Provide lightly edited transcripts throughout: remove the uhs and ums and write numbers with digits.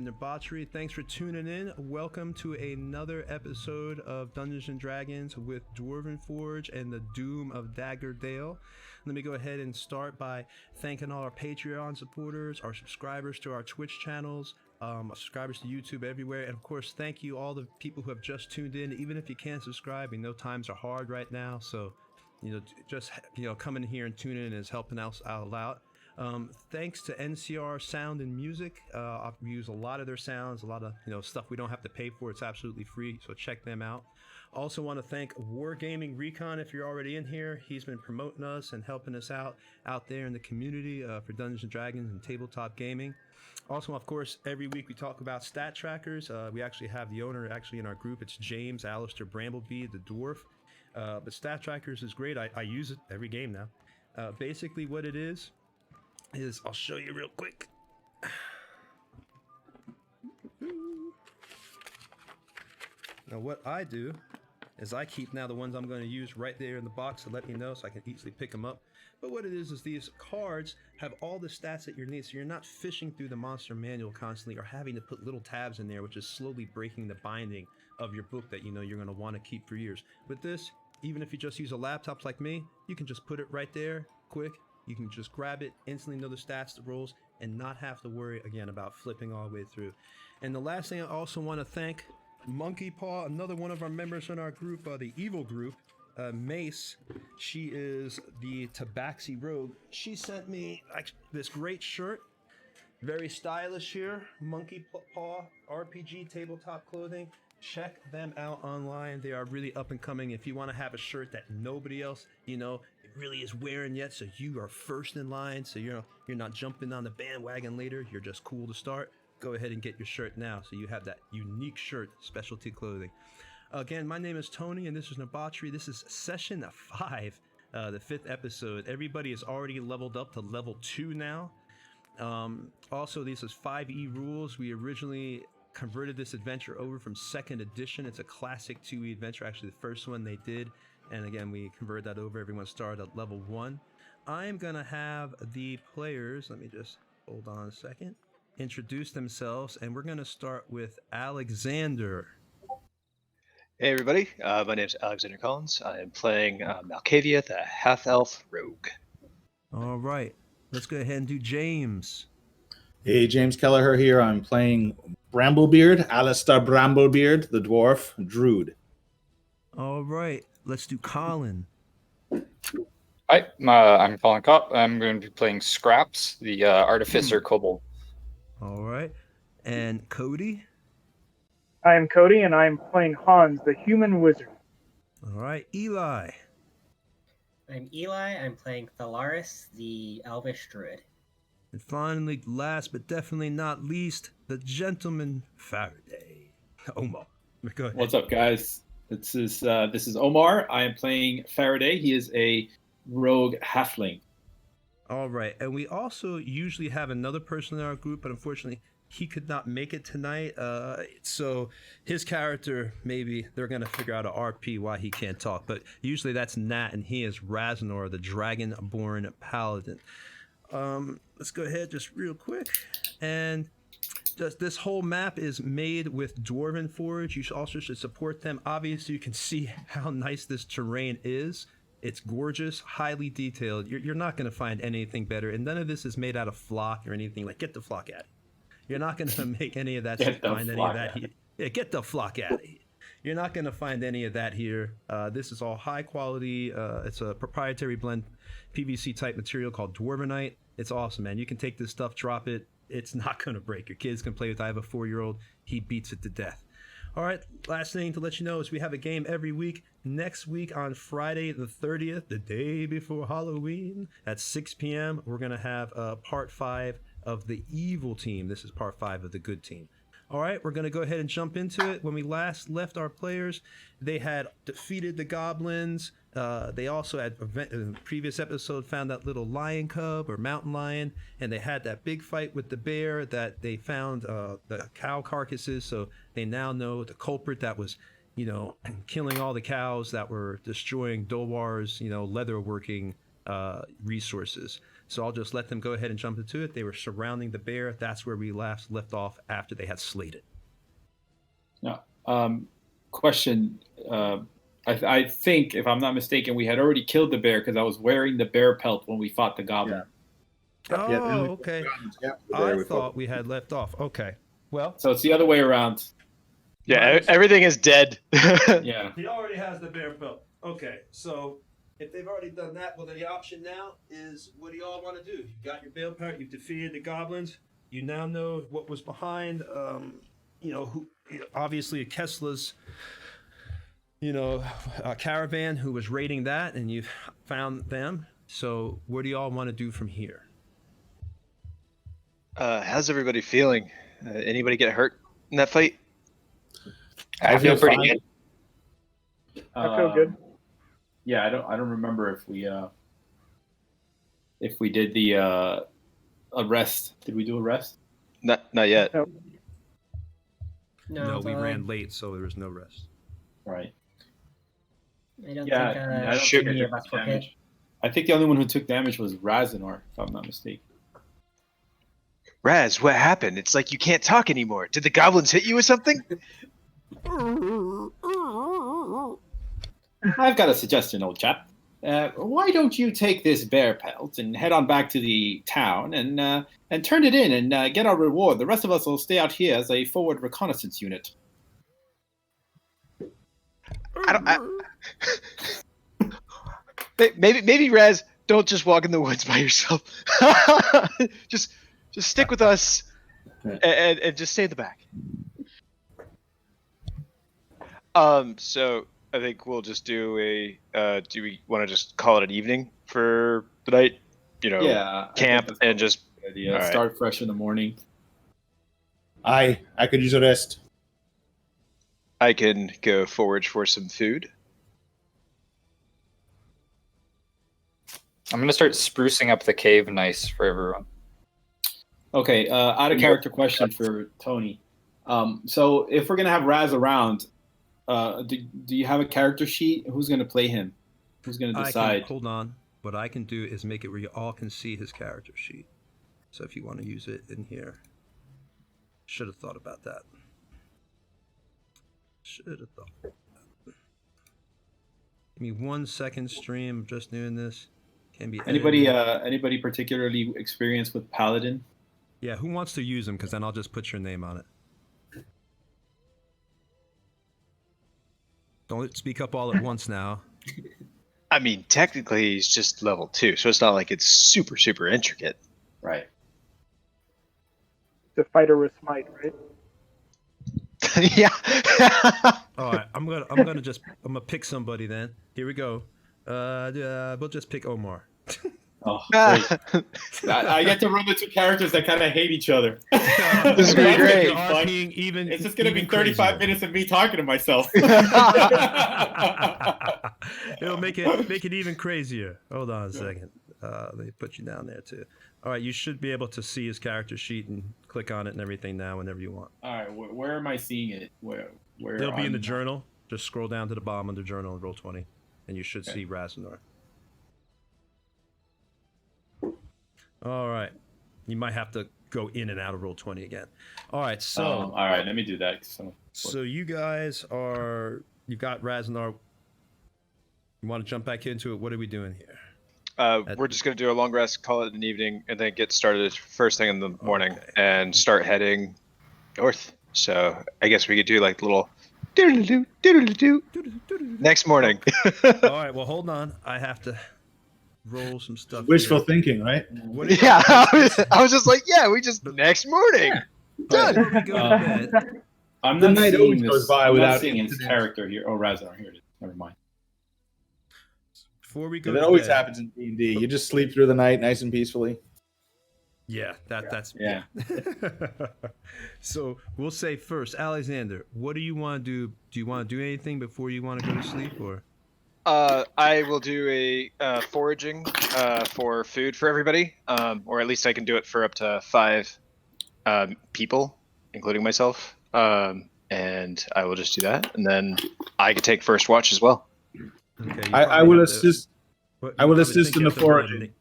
Nerdbauchery, thanks for tuning in. Welcome to another episode of Dungeons and Dragons with Dwarven Forge and the Doom of Daggerdale. Let me go ahead and start by thanking all our Patreon supporters, our subscribers to our Twitch channels, subscribers to YouTube everywhere, and of course, thank you all the people who have just tuned in. Even if you can't subscribe, we know times are hard right now, so just coming here and tuning in is helping us out a lot. Thanks to NCR Sound and Music. We use a lot of their sounds, a lot of stuff we don't have to pay for. It's absolutely free, so check them out. Also want to thank Wargaming Recon. If you're already in here, he's been promoting us and helping us out there in the community for Dungeons and Dragons and tabletop gaming. Also, of course, every week we talk about stat trackers. We actually have the owner in our group. It's James Alistair Bramblebee, the dwarf. But stat trackers is great. I use it every game now. Basically what it is I'll show you real quick. Now what I do is I keep now the ones I'm going to use right there in the box to let me know so I can easily pick them up. But what it is these cards have all the stats that you need, so you're not fishing through the monster manual constantly or having to put little tabs in there, which is slowly breaking the binding of your book that you're going to want to keep for years. With this, even if you just use a laptop like me, you can just put it right there, quick. You can just grab it, instantly know the stats, the rolls, and not have to worry again about flipping all the way through. And the last thing I also want to thank Monkey Paw, another one of our members in our group, the Evil Group, Mace. She is the Tabaxi Rogue. She sent me this great shirt, very stylish here, Monkey Paw RPG tabletop clothing. Check them out online. They are really up and coming. If you want to have a shirt that nobody else, really is wearing yet, so you are first in line, so you're not jumping on the bandwagon later, you're just cool to start, go ahead and get your shirt now so you have that unique shirt, specialty clothing. Again, my name is Tony and this is Nerdbauchery. This is session 5, the 5th episode. Everybody is already leveled up to level 2 now. Also, this is 5e rules. We originally converted this adventure over from 2nd edition. It's a classic 2e adventure, actually the first one they did. And again, we converted that over. Everyone started at level 1. I'm going to have the players, let me just hold on a second, introduce themselves. And we're going to start with Alexander. Hey everybody, my name is Alexander Collins. I am playing Malkavia, the Half-Elf Rogue. All right, let's go ahead and do James. Hey, James Kelleher here. I'm playing Bramblebeard, Alistair Bramblebeard, the dwarf, Druid. All right, let's do Colin. Hi, I'm Colin Kopp. I'm going to be playing Scraps, the Artificer Kobold. All right, and Cody. I am Cody, and I am playing Hans, the Human Wizard. All right, Eli. I'm Eli. I'm playing Thalaris, the Elvish Druid. And finally, last but definitely not least, the Gentleman Faraday. Omar. Go ahead. What's up, guys? This is Omar. I am playing Faraday. He is a rogue halfling. All right, and we also usually have another person in our group, but unfortunately, he could not make it tonight. So his character, maybe they're gonna figure out a RP why he can't talk. But usually that's Nat, and he is Raznor, the Dragonborn Paladin. Let's go ahead just real quick. And this whole map is made with Dwarven Forge. You also should support them. Obviously, you can see how nice this terrain is. It's gorgeous, highly detailed. You're not going to find anything better. And none of this is made out of flock or anything. Like, get the flock out of here. You're not going to make any of that. Find any of that here. Yeah, get the flock out of here. You're not going to find any of that here. This is all high quality. It's a proprietary blend PVC type material called Dwarvenite. It's awesome, man. You can take this stuff, drop it. It's not going to break. Your kids can play with it. I have a 4-year-old. He beats it to death. All right, last thing to let you know is we have a game every week. Next week on Friday the 30th, the day before Halloween, at 6 p.m., we're going to have part 5 of the evil team. This is part 5 of the good team. All right, we're going to go ahead and jump into it. When we last left our players, they had defeated the goblins. They also had, in the previous episode, found that little lion cub or mountain lion, and they had that big fight with the bear that they found the cow carcasses, so they now know the culprit that was, killing all the cows that were destroying Dolwar's, leatherworking resources. So I'll just let them go ahead and jump into it. They were surrounding the bear. That's where we left off after they had slayed it. No. Question. I think, if I'm not mistaken, we had already killed the bear because I was wearing the bear pelt when we fought the goblin. Oh, Yeah, and we- okay. Yeah, I thought we had left off. Okay. Well, So it's the other way around. Yeah, everything is dead. Yeah. he already has the bear pelt. Okay, so if they've already done that, well, then the option now is, what do y'all want to do? You got your bear pelt. You've defeated the goblins. You now know what was behind. Obviously Kessler's, caravan who was raiding that, and you've found them. So what do y'all want to do from here? How's everybody feeling? Anybody get hurt in that fight? I feel pretty fine. good. I feel good. Yeah, I don't remember if we did the arrest. Did we do arrest? Not yet. No, we ran late, so there was no rest. Right. I don't Yeah, think I don't Shoot. think any I of us took were hit. damage. I think the only one who took damage was Razanor, if I'm not mistaken. Raz, what happened? It's like you can't talk anymore. Did the goblins hit you with something? I've got a suggestion, old chap. Why don't you take this bear pelt and head on back to the town and turn it in and get our reward? The rest of us will stay out here as a forward reconnaissance unit. Maybe Raz, don't just walk in the woods by yourself. just stick with us and just stay in the back. So I think we'll just do do we want to just call it an evening for the night? Yeah, camp and just idea. all right. Start fresh in the morning. I could use a rest. I can go forage for some food. I'm gonna start sprucing up the cave nice for everyone. Okay, out of character question for Tony. So if we're gonna have Raz around, do you have a character sheet? Who's gonna play him? Who's gonna decide? Hold on. What I can do is make it where you all can see his character sheet. So if you want to use it in here, should have thought about that. Should have thought. About that. Give me 1 second. Stream. I'm just doing this. Can be Anybody edited. particularly experienced with Paladin? Yeah. Who wants to use them? Because then I'll just put your name on it. Don't speak up all at once now. I mean, technically he's just level 2, so it's not like it's super, super intricate. Right. The fighter with smite, right? Yeah. All right, I'm gonna pick somebody then. Here we go. We'll just pick Omar. Oh, great. I get to run the two characters that kind of hate each other. This is gonna be great. It's just gonna be 35 minutes of me talking to myself. It'll make it even crazier. Hold on a second. Let me put you down there too. All right, you should be able to see his character sheet and click on it and everything now whenever you want. All right, where am I seeing it? Where? It'll be in the journal. Just scroll down to the bottom under journal and roll 20, and you should see Razanor. All right, you might have to go in and out of roll 20 again. All right, so all right, let me do that. So you guys you got Razanor. You want to jump back into it? What are we doing here? We're just going to do a long rest, call it an evening, and then get started first thing in the morning Okay. and start heading north. So I guess we could do like little doodle-doo, doodle-doo next morning. All right, well, hold on. I have to roll some stuff. Wishful here. thinking, right? What do you Yeah, I was just like, yeah, we just next morning. Done. Before we go to bed, I'm The not night seeing always this. goes by I'm without not seeing his incidents. character here. Oh, Razor, here it is. Never mind. before we go, That to always bed, happens in D&D. You just sleep through the night nice and peacefully. Yeah, that's Yeah. So we'll say first, Alexander, what do you want to do? Do you want to do anything before you want to go to sleep, or? I will do a foraging for food for everybody, or at least I can do it for up to 5 people, including myself. And I will just do that, and then I can take first watch as well. Okay, I will assist. I will assist in the foraging.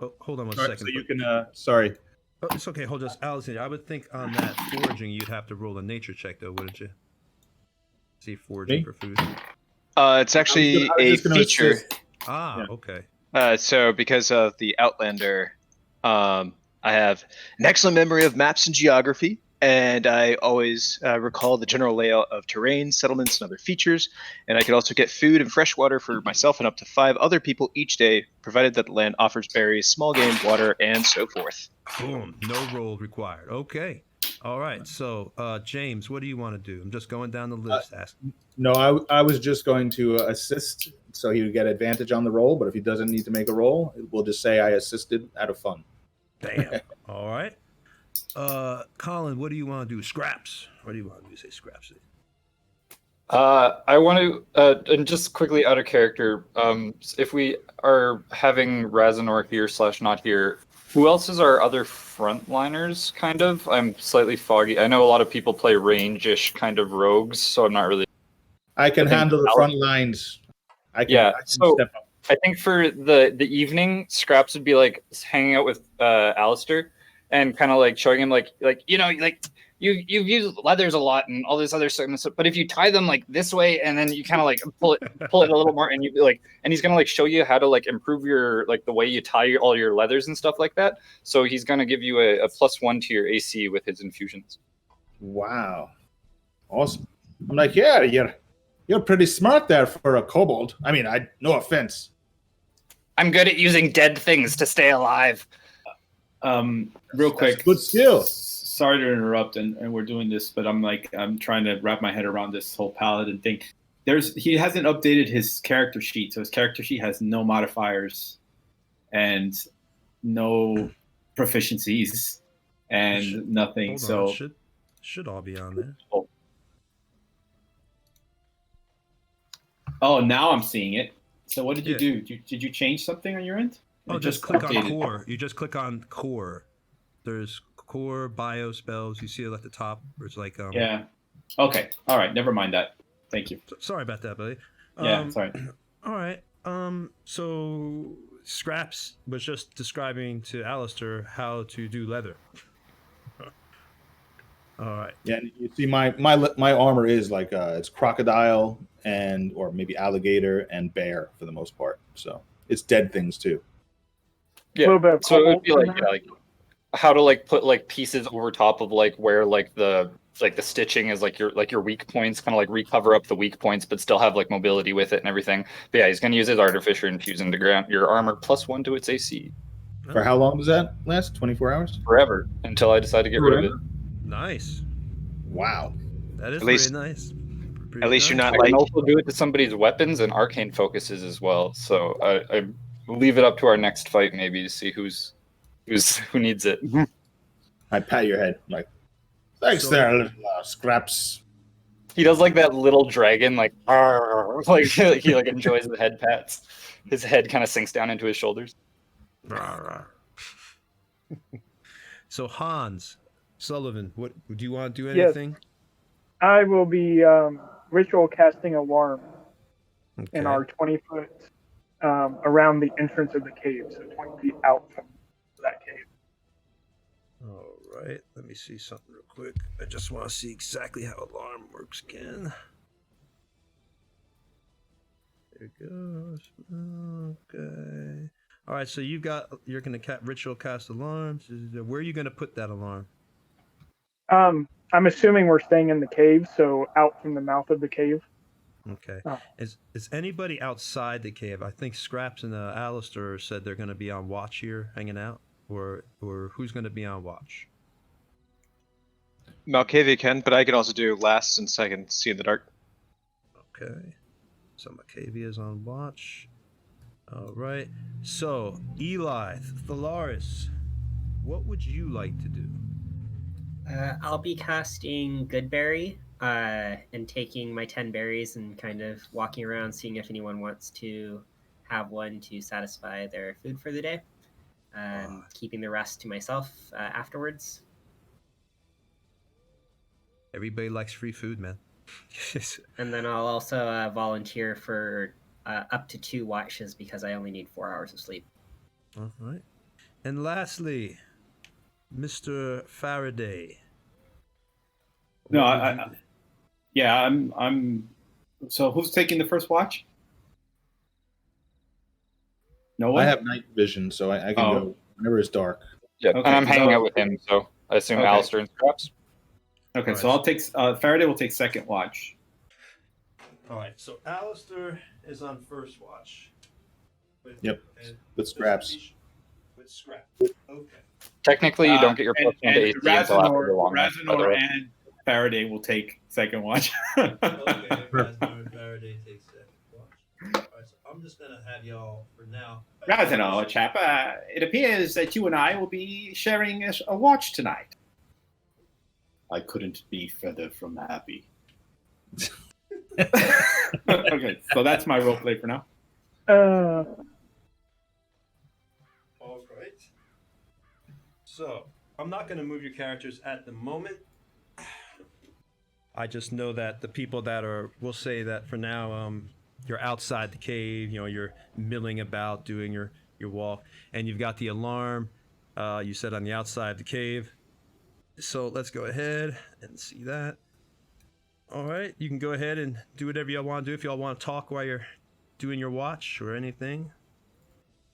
Oh, hold on one All right, second. so you can. Sorry. Oh, it's okay. Hold on, Alexander. I would think on that foraging, you'd have to roll a nature check, though, wouldn't you? See foraging Me? for food. It's actually I was a just gonna feature. assist. Ah, Yeah. okay. So because of the Outlander, I have an excellent memory of maps and geography, and I always recall the general layout of terrain, settlements, and other features. And I can also get food and fresh water for myself and up to 5 other people each day, provided that the land offers berries, small game, water, and so forth. Boom. No roll required. Okay. All right. So, James, what do you want to do? I'm just going down the list. Asking. No, I was just going to assist, so he would get advantage on the roll. But if he doesn't need to make a roll, we'll just say I assisted out of fun. Bam. All right. Colin, what do you want to do? Scraps. What do you want to do? Say scraps. I want to, and just quickly out of character, if we are having Razanor here / not here, who else is our other frontliners, kind of? I'm slightly foggy. I know a lot of people play range-ish kind of rogues, so I'm not really... I can I think handle the Al- front lines. I can so step up. I think for the evening, Scraps would be like hanging out with Alistair and kind of like showing him like you've used leathers a lot and all this other stuff, but if you tie them like this way and then you kind of like pull it a little more and you like, and he's gonna like show you how to like improve your like the way you tie all your leathers and stuff like that. So he's gonna give you a +1 to your AC with his infusions. Wow, awesome! I'm like, yeah, you're pretty smart there for a kobold. I mean, no offense. I'm good at using dead things to stay alive. Real quick, That's good skill. Sorry to interrupt, and we're doing this, but I'm trying to wrap my head around this whole paladin thing. He hasn't updated his character sheet, so his character sheet has no modifiers and no proficiencies and nothing. Hold on. So Should all be on there. oh, now I'm seeing it. So what did you do? Did you change something on your end? Oh, just click on core. You just click on core. There's core bio spells. You see it at the top. Where it's like yeah. Okay. All right. Never mind that. Thank you. Sorry about that, buddy. Yeah. Sorry. All right. So Scraps was just describing to Alistair how to do leather. All right. Yeah, and you see my armor is like it's crocodile or maybe alligator and bear for the most part. So it's dead things too. Yeah. A little bit of So it would be cobalt like, in yeah, like how to like put like pieces over top of like where like the stitching is like your weak points, kind of like recover up the weak points, but still have like mobility with it and everything. But yeah, he's gonna use his artificer infusion to grant your armor +1 to its AC For how long does that last? 24 hours? forever until I decide to get rid of it. Nice. Wow. That is At least- pretty nice. Pretty At least you're nice. not I like can also do it to somebody's weapons and arcane focuses as well. So I leave it up to our next fight maybe to see who needs it. I pat your head like, thanks So- there, little Scraps. He does like that little dragon, like "Arr," like he like enjoys the head pats. His head kind of sinks down into his shoulders. So Hans Sullivan, what do you want to do? Yes. Anything? I will be ritual casting alarm Okay. in our 20-foot around the entrance of the cave, so 20 feet out from that cave. All right. Let me see something real quick. I just want to see exactly how alarm works again. There it goes. Okay. All right. So you're going to ritual cast alarms. Where are you going to put that alarm? I'm assuming we're staying in the cave, so out from the mouth of the cave. Okay. Oh. Is anybody outside the cave? I think Scraps and Alistair said they're going to be on watch here, hanging out, or who's going to be on watch? Malkavia can, but I can also do last and second see in the dark. Okay. So Macavia's on watch. All right. So Eli, Thalaris, what would you like to do? I'll be casting Goodberry and taking my 10 berries and kind of walking around, seeing if anyone wants to have one to satisfy their food for the day. Keeping the rest to myself afterwards. Everybody likes free food, man. And then I'll also volunteer for up to 2 watches because I only need 4 hours of sleep. All right. And lastly, Mr. Faraday. No, What would you do? yeah, I'm. So who's taking the first watch? No one. I have night vision, so I can Oh. go whenever it's dark. Yeah, Okay, and I'm hanging so- out with him, so I assume Okay. Alistair and Scraps. Okay, All so right. I'll take Faraday will take second watch. All right, so Alistair is on first watch. Yep, with Scraps. With Scraps. Okay. Technically, you don't get your and, plus one to AC until after the long rest, by the Razanor way. and Faraday will take second watch. Okay, Razanor and Faraday takes second watch. All right, so I'm just gonna have y'all for now. Razanor, chap, it appears that you and I will be sharing a watch tonight. I couldn't be further from happy. Okay, so that's my role play for now. All right. So I'm not gonna move your characters at the moment. I just know that the people that are, we'll say that for now, you're outside the cave. You know, you're milling about, doing your walk, and you've got the alarm. You said on the outside of the cave. So let's go ahead and see that. All right, you can go ahead and do whatever y'all want to do. If y'all want to talk while you're doing your watch or anything.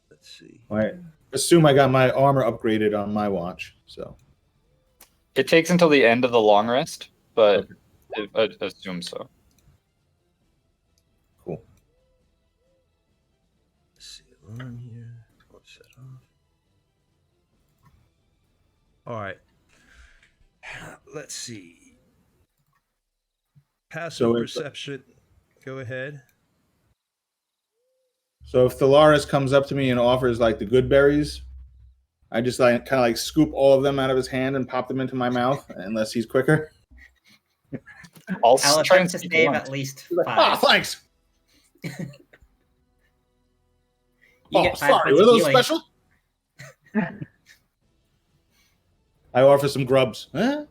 Let's see. I assume I got my armor upgraded on my watch, so It takes until the end of the long rest, but I assume so. cool. Let's see, alarm here. I'll set off. All right. Let's see. Passive So if- perception. Go ahead. So if Thalaris comes up to me and offers like the good berries, I just like kind of like scoop all of them out of his hand and pop them into my mouth, unless he's quicker. I'll I'll try and attempt to speak save once. at least He's like, ah, 5. thanks. You Oh, get 5 sorry, points were of those healing. special? I offer some grubs. Huh?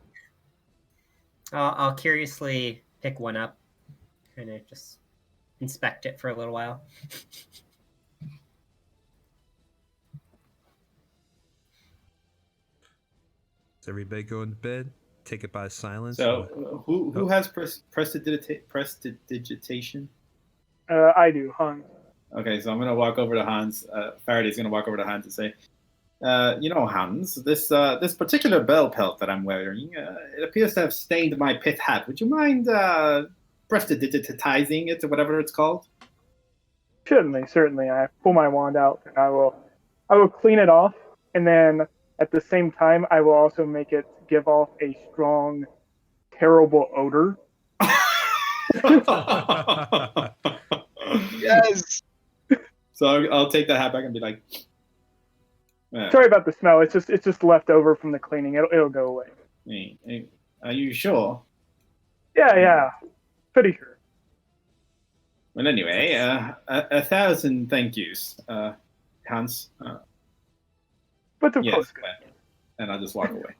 I'll curiously pick one up, kind of just inspect it for a little while. Does everybody go into bed? Take it by silence. So who has prestidigitation? I do, Hans. Okay, so I'm gonna walk over to Hans. Faraday's gonna walk over to Hans and say, "You know, Hans, this particular bell pelt that I'm wearing, it appears to have stained my pith hat. Would you mind prestidigitizing it or whatever it's called?" Certainly. I pull my wand out and I will clean it off, and then at the same time I will also make it give off a strong, terrible odor. Yes. So I'll take the hat back and be like, Sorry about the smell. It's just left over from the cleaning. It'll go away. hey, "Are you sure?" Yeah. Pretty sure. Well, anyway, 1,000 thank yous, Hans. But of Yes, course. and I'll just walk away.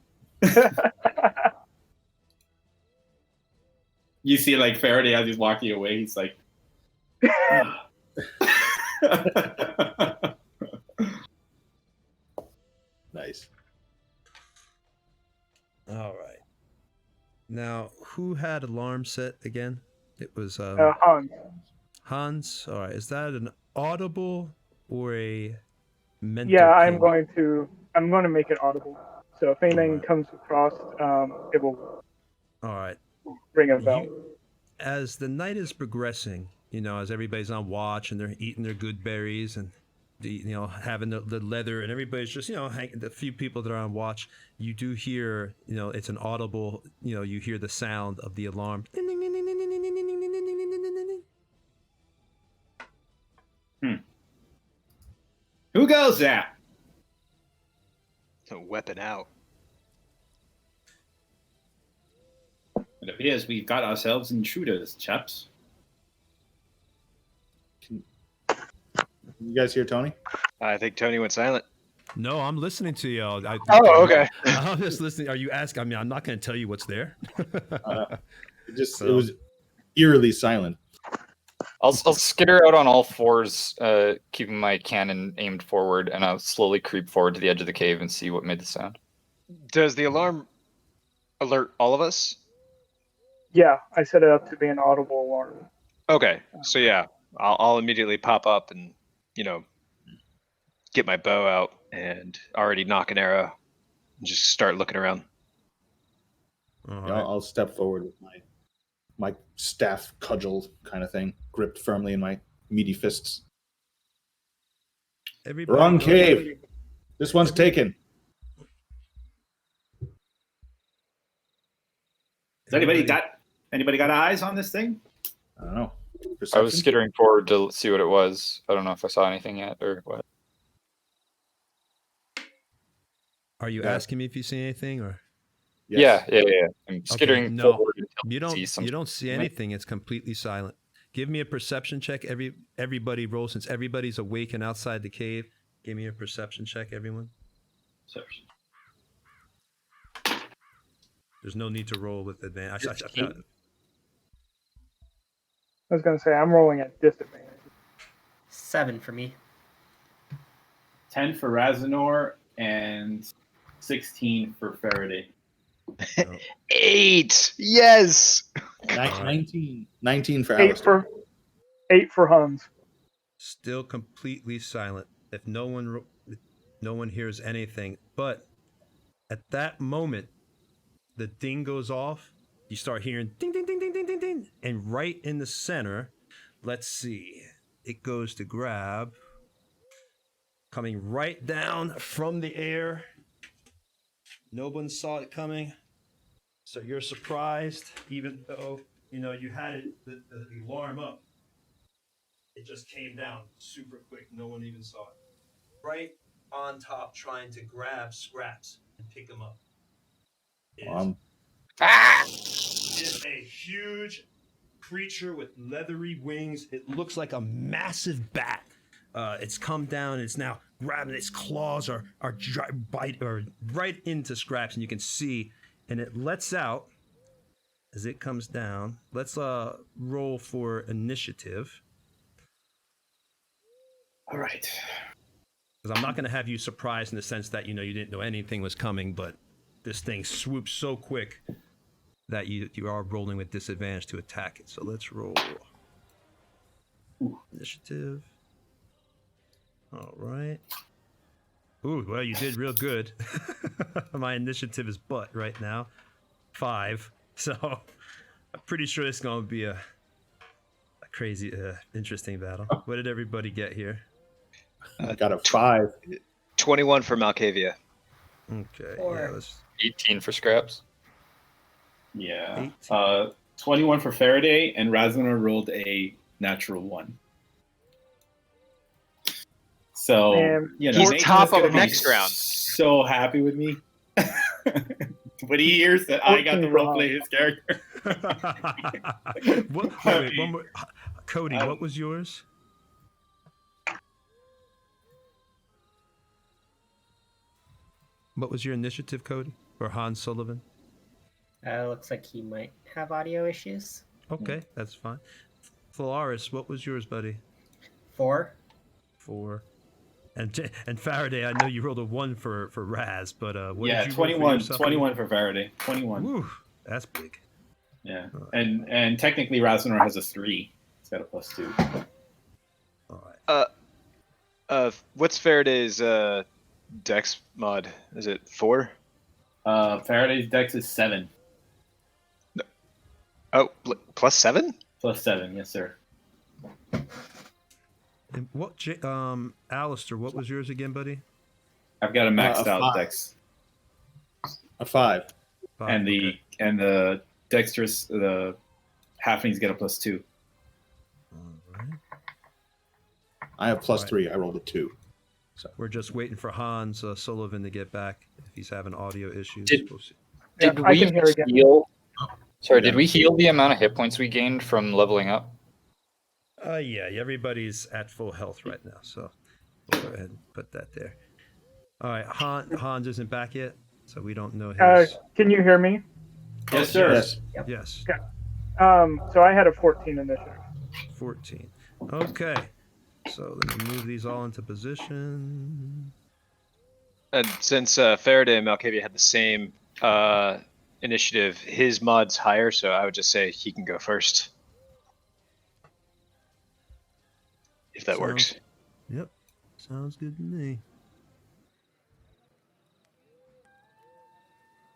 You see, like Faraday as he's walking away, he's like, Nice. All right. Now, who had alarm set again? It was Hans. Hans. All right. Is that an audible or a mental? Yeah, I'm ping? going to make it audible. So if anything comes across, it will All right. ring a bell. As the night is progressing, you know, as everybody's on watch and they're eating their good berries and having the leather, and everybody's just, the few people that are on watch, you do hear, it's an audible, you hear the sound of the alarm. "Who goes there?" A weapon out. It appears we've got ourselves intruders, chaps. You guys hear Tony? I think Tony went silent. No, I'm listening to you. Oh, okay. I'm just listening. Are you asking? I mean, I'm not going to tell you what's there. It was eerily silent. I'll skitter out on all fours, keeping my cannon aimed forward, and I'll slowly creep forward to the edge of the cave and see what made the sound. Does the alarm alert all of us? Yeah, I set it up to be an audible alarm. Okay, so yeah, I'll immediately pop up and get my bow out and already knock an arrow and just start looking around. I'll step forward with my staff cudgel kind of thing, gripped firmly in my meaty fists. Wrong cave. This one's taken. Has anybody got eyes on this thing? I don't know. I was Perception? skittering forward to see what it was. I don't know if I saw anything yet or what. Are you asking me if you see anything, or? Yes. Yeah. I'm skittering no. forward until You I see something. you don't see anything. It's completely silent. Give me a perception check. Everybody roll, since everybody's awake and outside the cave. Give me a perception check, everyone. Perception. There's no need to roll with advantage. I was going to say, I'm rolling at disadvantage. 7 for me. 10 for Razanor and 16 for Faraday. 8! Yes! 19 for 8 Alistair. 8 for Hans. Still completely silent. If no one hears anything, but at that moment, the ding goes off. You start hearing ding, ding, ding, ding, ding, ding, ding, and right in the center, let's see, it goes to grab, coming right down from the air. No one saw it coming, so you're surprised, even though you had the alarm up. It just came down super quick. No one even saw it. Right on top, trying to grab scraps and pick them up. Is a huge creature with leathery wings. It looks like a massive bat. It's come down. It's now grabbing. Its claws are right into Scraps, and you can see. And it lets out as it comes down. Let's roll for initiative. All right. Because I'm not going to have you surprised in the sense that you didn't know anything was coming, but this thing swoops so quick that you are rolling with disadvantage to attack it. So let's roll. Initiative. All right. Ooh, well, you did real good. My initiative is butt right now. 5. So I'm pretty sure it's going to be a crazy, interesting battle. What did everybody get here? I got a 5. 21 for Malkavia. Okay. 4. Yeah, let's... 18 for Scraps. Yeah. 18. 21 for Faraday, and Razanor rolled a natural 1. So He's Nathan top is gonna of be next round. So happy with me. When he hears that I got to roleplay his character. Wait, one more. Cody, what was yours? What was your initiative, Cody? Or Hans Sullivan? Looks like he might have audio issues. Okay, that's fine. Phalaris, what was yours, buddy? 4. 4. And Faraday, I know you rolled a 1 for Raz, but what did you 21. roll for yourself? 21 for Faraday. 21. Woo, that's big. Yeah, and technically Razanor has a 3. He's got a +2. All right. What's Faraday's dex mod? Is it 4? Faraday's dex is 7. Oh, +7? +7, yes, sir. And what, Alistair, what was yours again, buddy? I've got a maxed out 5. dex, A 5. 5, and okay. the dexterous the halflings get a +2. All right. I have +3. I rolled a 2. So We're just waiting for Hans Sullivan to get back. If he's having audio issues, Did- we'll see. Did I we can hear again. heal? Sorry, did we heal the amount of hit points we gained from leveling up? Yeah, everybody's at full health right now, so we'll go ahead and put that there. All right, Hans isn't back yet, so we don't know his. Can you hear me? Yes, sir. yes. Yes, So I had a 14 initiative. 14. Okay. So let me move these all into position. And since Faraday and Malkavia had the same initiative, his mod's higher, so I would just say he can go first. If that works. Yep. Sounds good to me.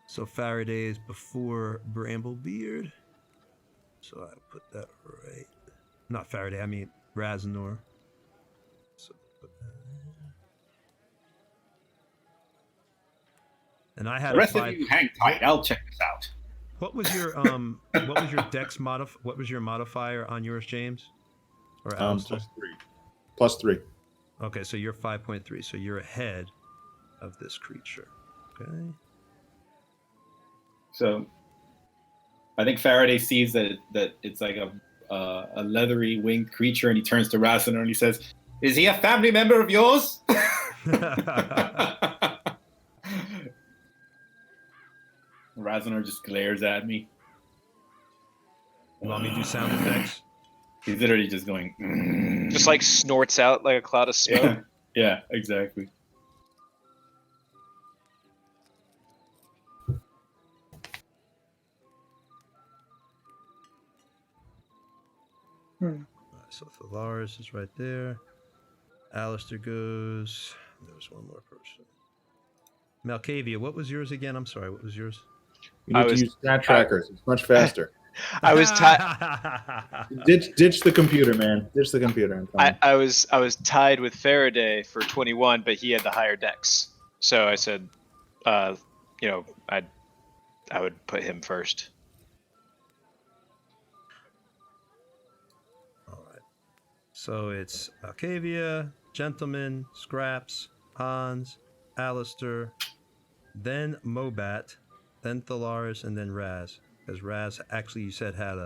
So Faraday is before Bramblebeard. So I put that right. Not Faraday, I mean Raznor. So put that there. And I had The rest a of 5. you hang tight. I'll check this out. What was your dex what was your modifier on yours, James? Or Alistair? +3. Okay, so you're 5.3, so you're ahead of this creature. Okay. So I think Faraday sees that it's like a leathery winged creature, and he turns to Rasner and he says, "Is he a family member of yours?" Rasner just glares at me. You want me to do sound effects? He's literally just going. Just like snorts out like a cloud of smoke. Yeah, exactly. Alright, so Thalaris is right there. Alistair goes. There's one more person. Malkavia, what was yours again? I'm sorry, what was yours? You need to use stat trackers. It's much faster. I was tied. Ditch the computer, man. Ditch the computer. I was tied with Faraday for 21, but he had the higher dex. So I said, I would put him first. All right. So it's Malkavia, Gentleman, Scraps, Hans, Alistair, then Mobat, then Thalaris, and then Raz. Because Raz actually, you said, had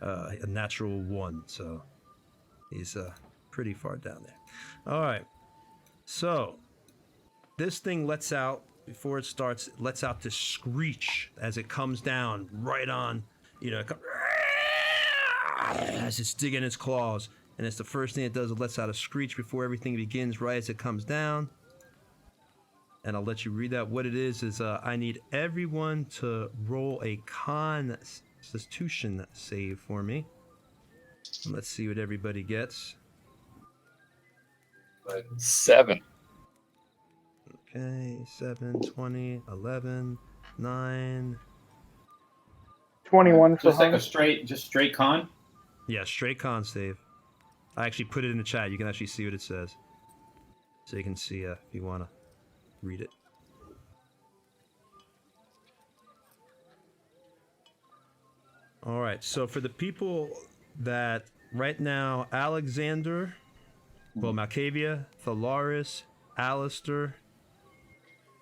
a natural 1, so he's pretty far down there. All right. So this thing lets out, before it starts, it lets out this screech as it comes down right on, as it's digging its claws. And it's the first thing it does. It lets out a screech before everything begins, right as it comes down. And I'll let you read that. What it is I need everyone to roll a Constitution save for me. And let's see what everybody gets. 7. Okay, 7, 20, 11, 9. 21 for Just like Hans. straight con. Yeah, straight con save. I actually put it in the chat. You can actually see what it says. So you can see if you want to read it. All right, so for the people that right now, Alexander, well, Malkavia, Thalaris, Alistair,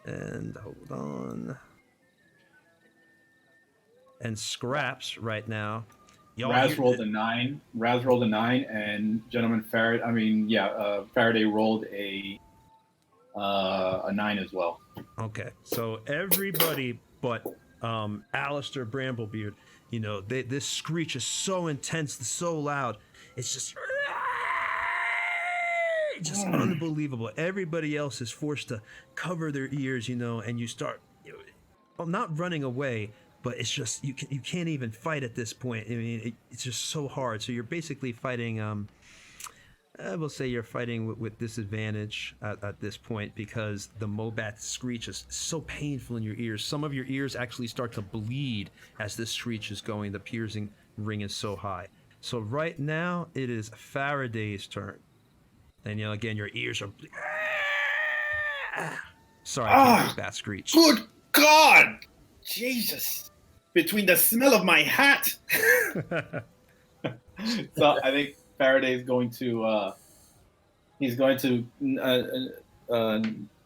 and hold on, and Scraps right now. Raz rolled a 9. And gentleman Faraday rolled a 9 as well. Okay, so everybody but Alistair Bramblebeard, this screech is so intense, so loud. It's just unbelievable. Everybody else is forced to cover their ears, and you start, not running away, but it's just you can't even fight at this point. I mean, it's just so hard. So you're basically fighting. I will say you're fighting with disadvantage at this point because the Mobat screech is so painful in your ears. Some of your ears actually start to bleed as this screech is going. The piercing ring is so high. So right now it is Faraday's turn. And again, your ears are. Sorry, I can't make that screech. Good God! Jesus! Between the smell of my hat. So I think Faraday is going to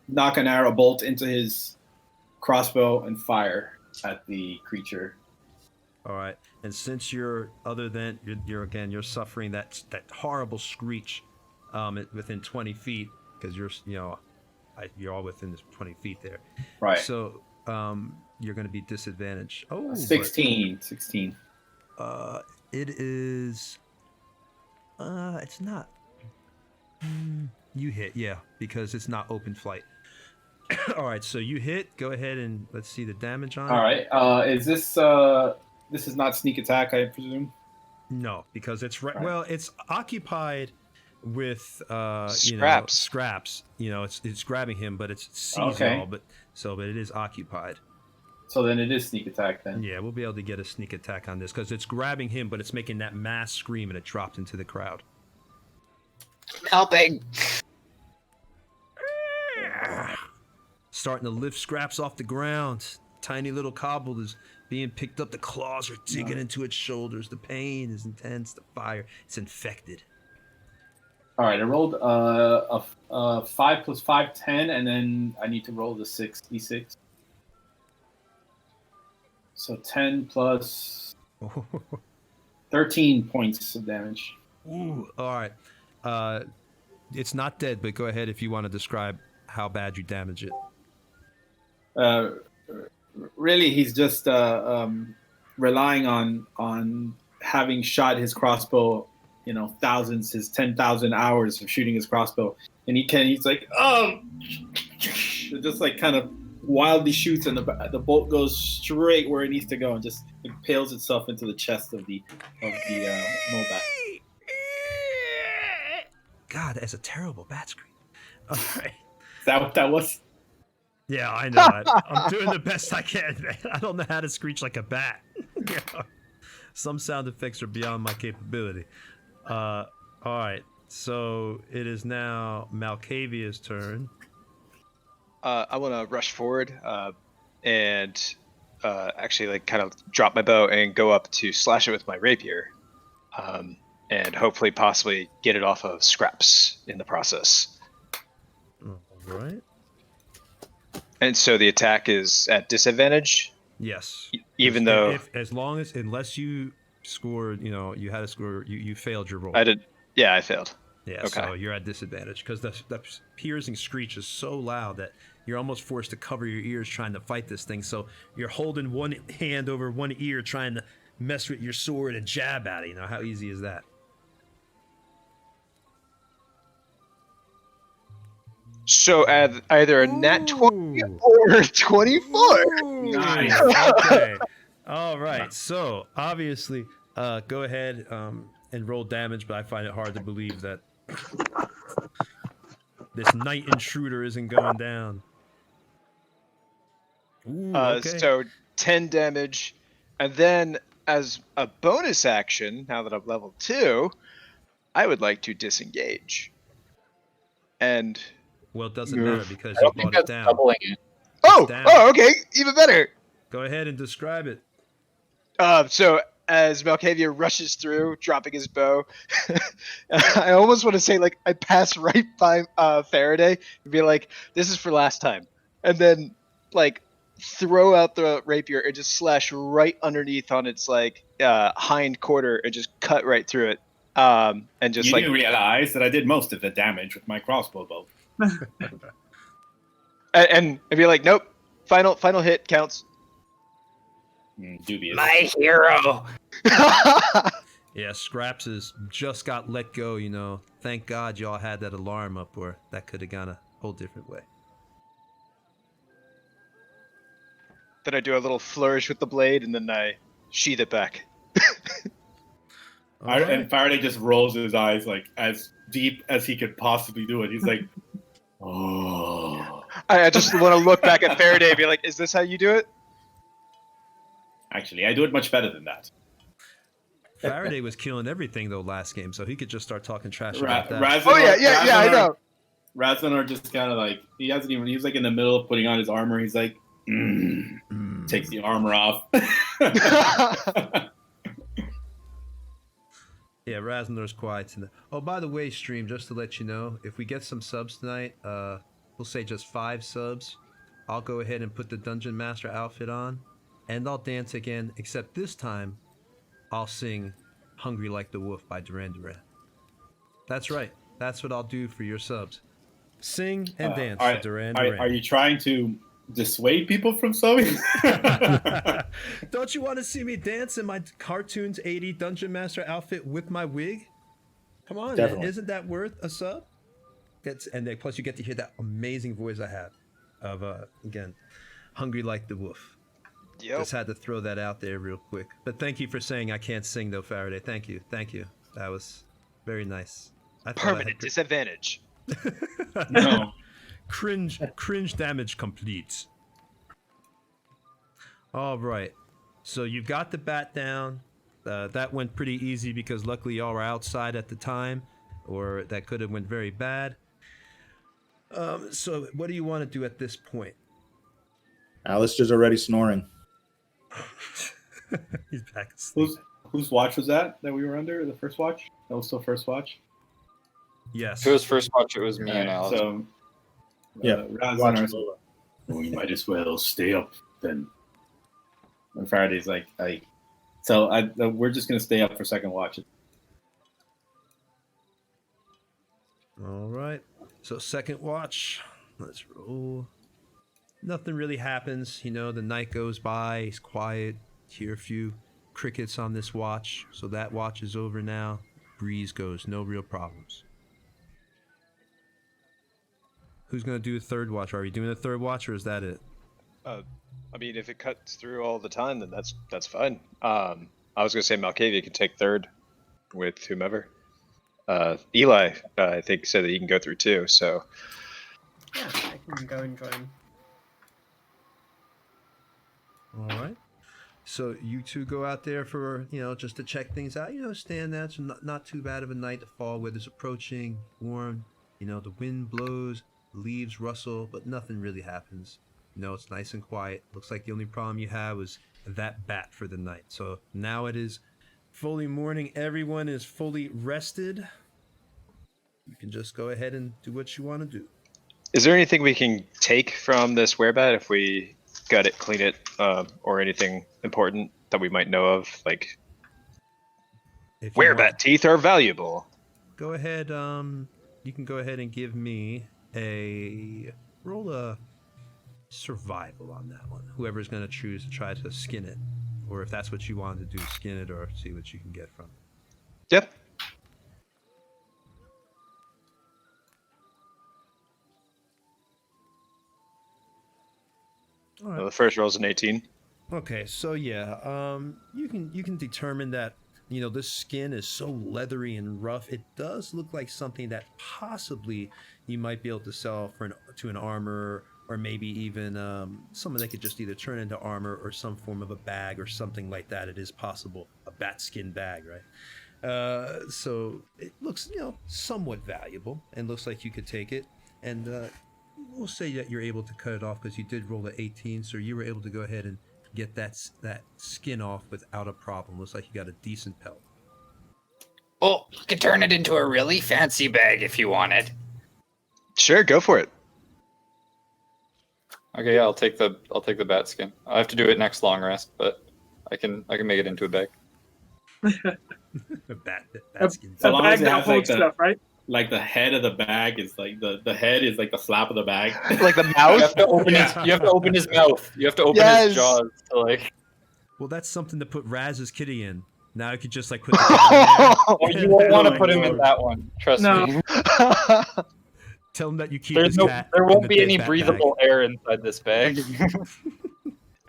knock an arrow bolt into his crossbow and fire at the creature. All right, and since you're suffering that horrible screech within 20 feet because you're all within this 20 feet there. Right. So you're going to be disadvantaged. Oh, 16. It is It's not. You hit, yeah, because it's not open flight. All right, so you hit. Go ahead and let's see the damage on it. All right. Is this this is not sneak attack, I presume? No, because it's Right. well, it's occupied with Scraps. scraps. It's grabbing him, but it sees Okay. y'all. But it is occupied. So then it is sneak attack then. Yeah, we'll be able to get a sneak attack on this because it's grabbing him, but it's making that mass scream and it dropped into the crowd. Helping. Starting to lift scraps off the ground. Tiny little cobble is being picked up. The claws are digging into its shoulders. The pain is intense. The fire, it's infected. All right. I rolled a 5 + 5, 10, and then I need to roll the 6d6. So 10 plus 13 points of damage. Ooh, all right. It's not dead, but go ahead if you want to describe how bad you damage it. Really, he's just relying on having shot his crossbow, thousands, his 10,000 hours of shooting his crossbow, and he's like, oh, just like kind of wildly shoots, and the bolt goes straight where it needs to go, and just impales itself into the chest of the Mobat. God, that's a terrible bat scream. All right. Is that what that was? Yeah, I know. I'm doing the best I can, man. I don't know how to screech like a bat. Some sound effects are beyond my capability. All right. So it is now Malkavia's turn. I want to rush forward and actually kind of drop my bow and go up to slash it with my rapier, and hopefully possibly get it off of scraps in the process. All right. And so the attack is at disadvantage, Yes. even though unless you scored, you had a score, you failed your roll. I did. Yeah, I failed. Yeah, Okay. so you're at disadvantage because the piercing screech is so loud that you're almost forced to cover your ears trying to fight this thing. So you're holding one hand over one ear trying to mess with your sword and jab at it. How easy is that? So either a nat 20 Ooh. or 24. Ooh, Nice. Okay. All right. So obviously, go ahead and roll damage, but I find it hard to believe that this night intruder isn't going down. Ooh, okay. So 10 damage, and then as a bonus action, now that I'm level 2, I would like to disengage. And Well, it doesn't matter because I you don't think brought it that's down. doubling it. down. okay, even better. Go ahead and describe it. So as Malkavia rushes through, dropping his bow, I almost want to say I pass right by Faraday and be like, "This is for last time," and then throw out the rapier and just slash right underneath on its hind quarter and just cut right through it. And just You do realize that I did most of the damage with my crossbow bow. and be like, "Nope, final hit counts." Dubious. My hero. Yeah, Scraps has just got let go, Thank God y'all had that alarm up, or that could have gone a whole different way. Then I do a little flourish with the blade, and then I sheath it back. All right. And Faraday just rolls his eyes as deep as he could possibly do it. He's like, oh. I just want to look back at Faraday and be like, "Is this how you do it?" Actually, I do it much better than that. Faraday was killing everything, though, last game, so he could just start talking trash about that. Oh yeah, I know. Razanar just kind of he hasn't even, he's in the middle of putting on his armor. He's like, takes the armor off. Yeah, Raznar's quiet tonight. Oh, by the way, stream, just to let you know, if we get some subs tonight, we'll say just 5 subs, I'll go ahead and put the Dungeon Master outfit on, and I'll dance again, except this time, I'll sing Hungry Like the Wolf by Duran Duran. That's right. That's what I'll do for your subs. Sing and dance to Duran Duran. Are you trying to dissuade people from subbing? Don't you want to see me dance in my Cartoons 80 Dungeon Master outfit with my wig? Come on, man. Definitely. Isn't that worth a sub? And then, plus you get to hear that amazing voice I have of again, hungry like the wolf. Yep. Just had to throw that out there real quick. But thank you for saying I can't sing though, Faraday. Thank you. That was very nice. I thought I Permanent had disadvantage. No. cringe damage complete. All right. So you've got the bat down. That went pretty easy because luckily y'all were outside at the time, or that could have went very bad. So what do you want to do at this point? Alistair's already snoring. He's back asleep. Whose watch was that we were under? The first watch? That was still first watch? Yes. If it was first watch, it was me and Alice. So, Yeah, Raz watch and it. Ars- we might as well stay up then. And Faraday's like, we're just gonna stay up for second watch. All right. So second watch. Let's roll. Nothing really happens. You know, the night goes by. It's quiet. Hear a few crickets on this watch. So that watch is over now. Breeze goes. No real problems. Who's going to do a third watch? Are we doing a third watch or is that it? I mean, if it cuts through all the time, then that's fine. I was gonna say Malkavia can take third with whomever. Eli, I think, said that he can go through too. So Yeah, I can go and join. All right. So you two go out there for, just to check things out. Stand there. It's not too bad of a night to fall. Weather's approaching, warm. The wind blows, leaves rustle, but nothing really happens. It's nice and quiet. Looks like the only problem you have was that bat for the night. So now it is fully morning. Everyone is fully rested. You can just go ahead and do what you want to do. is there anything we can take from this werebat if we gut it, clean it, or anything important that we might know of? Like, If you werebat want, teeth are valuable. go ahead. You can go ahead and give me a roll a survival on that one. Whoever's going to choose to try to skin it, or if that's what you want to do, skin it or see what you can get from it. Yep. All right. Well, the first roll's an 18. Okay, so yeah, you can determine that this skin is so leathery and rough. It does look like something that possibly you might be able to sell to an armorer, or maybe even someone that could just either turn into armor or some form of a bag or something like that. It is possible, a bat skin bag, right? So it looks somewhat valuable and looks like you could take it, and we'll say that you're able to cut it off because you did roll the 18, so you were able to go ahead and get that skin off without a problem. Looks like you got a decent pelt. Oh, you could turn it into a really fancy bag if you wanted. Sure, go for it. Okay, yeah, I'll take the bat skin. I have to do it next long rest, but I can make it into a bag. A bat skin. So A long bag as it that has, holds like, stuff, right? Like the head of the bag is like the head is like the flap of the bag. Like the You mouth. have to open you have to open his mouth. You have to open Yes. his jaws to like. Well, that's something to put Raz's kitty in. Now you could just like put the cat in there. Oh, you won't want to my put him in Lord. that one. Trust No. me. Tell him that you keep There's his no. cat. There in won't the be bed any bat breathable air inside this bag.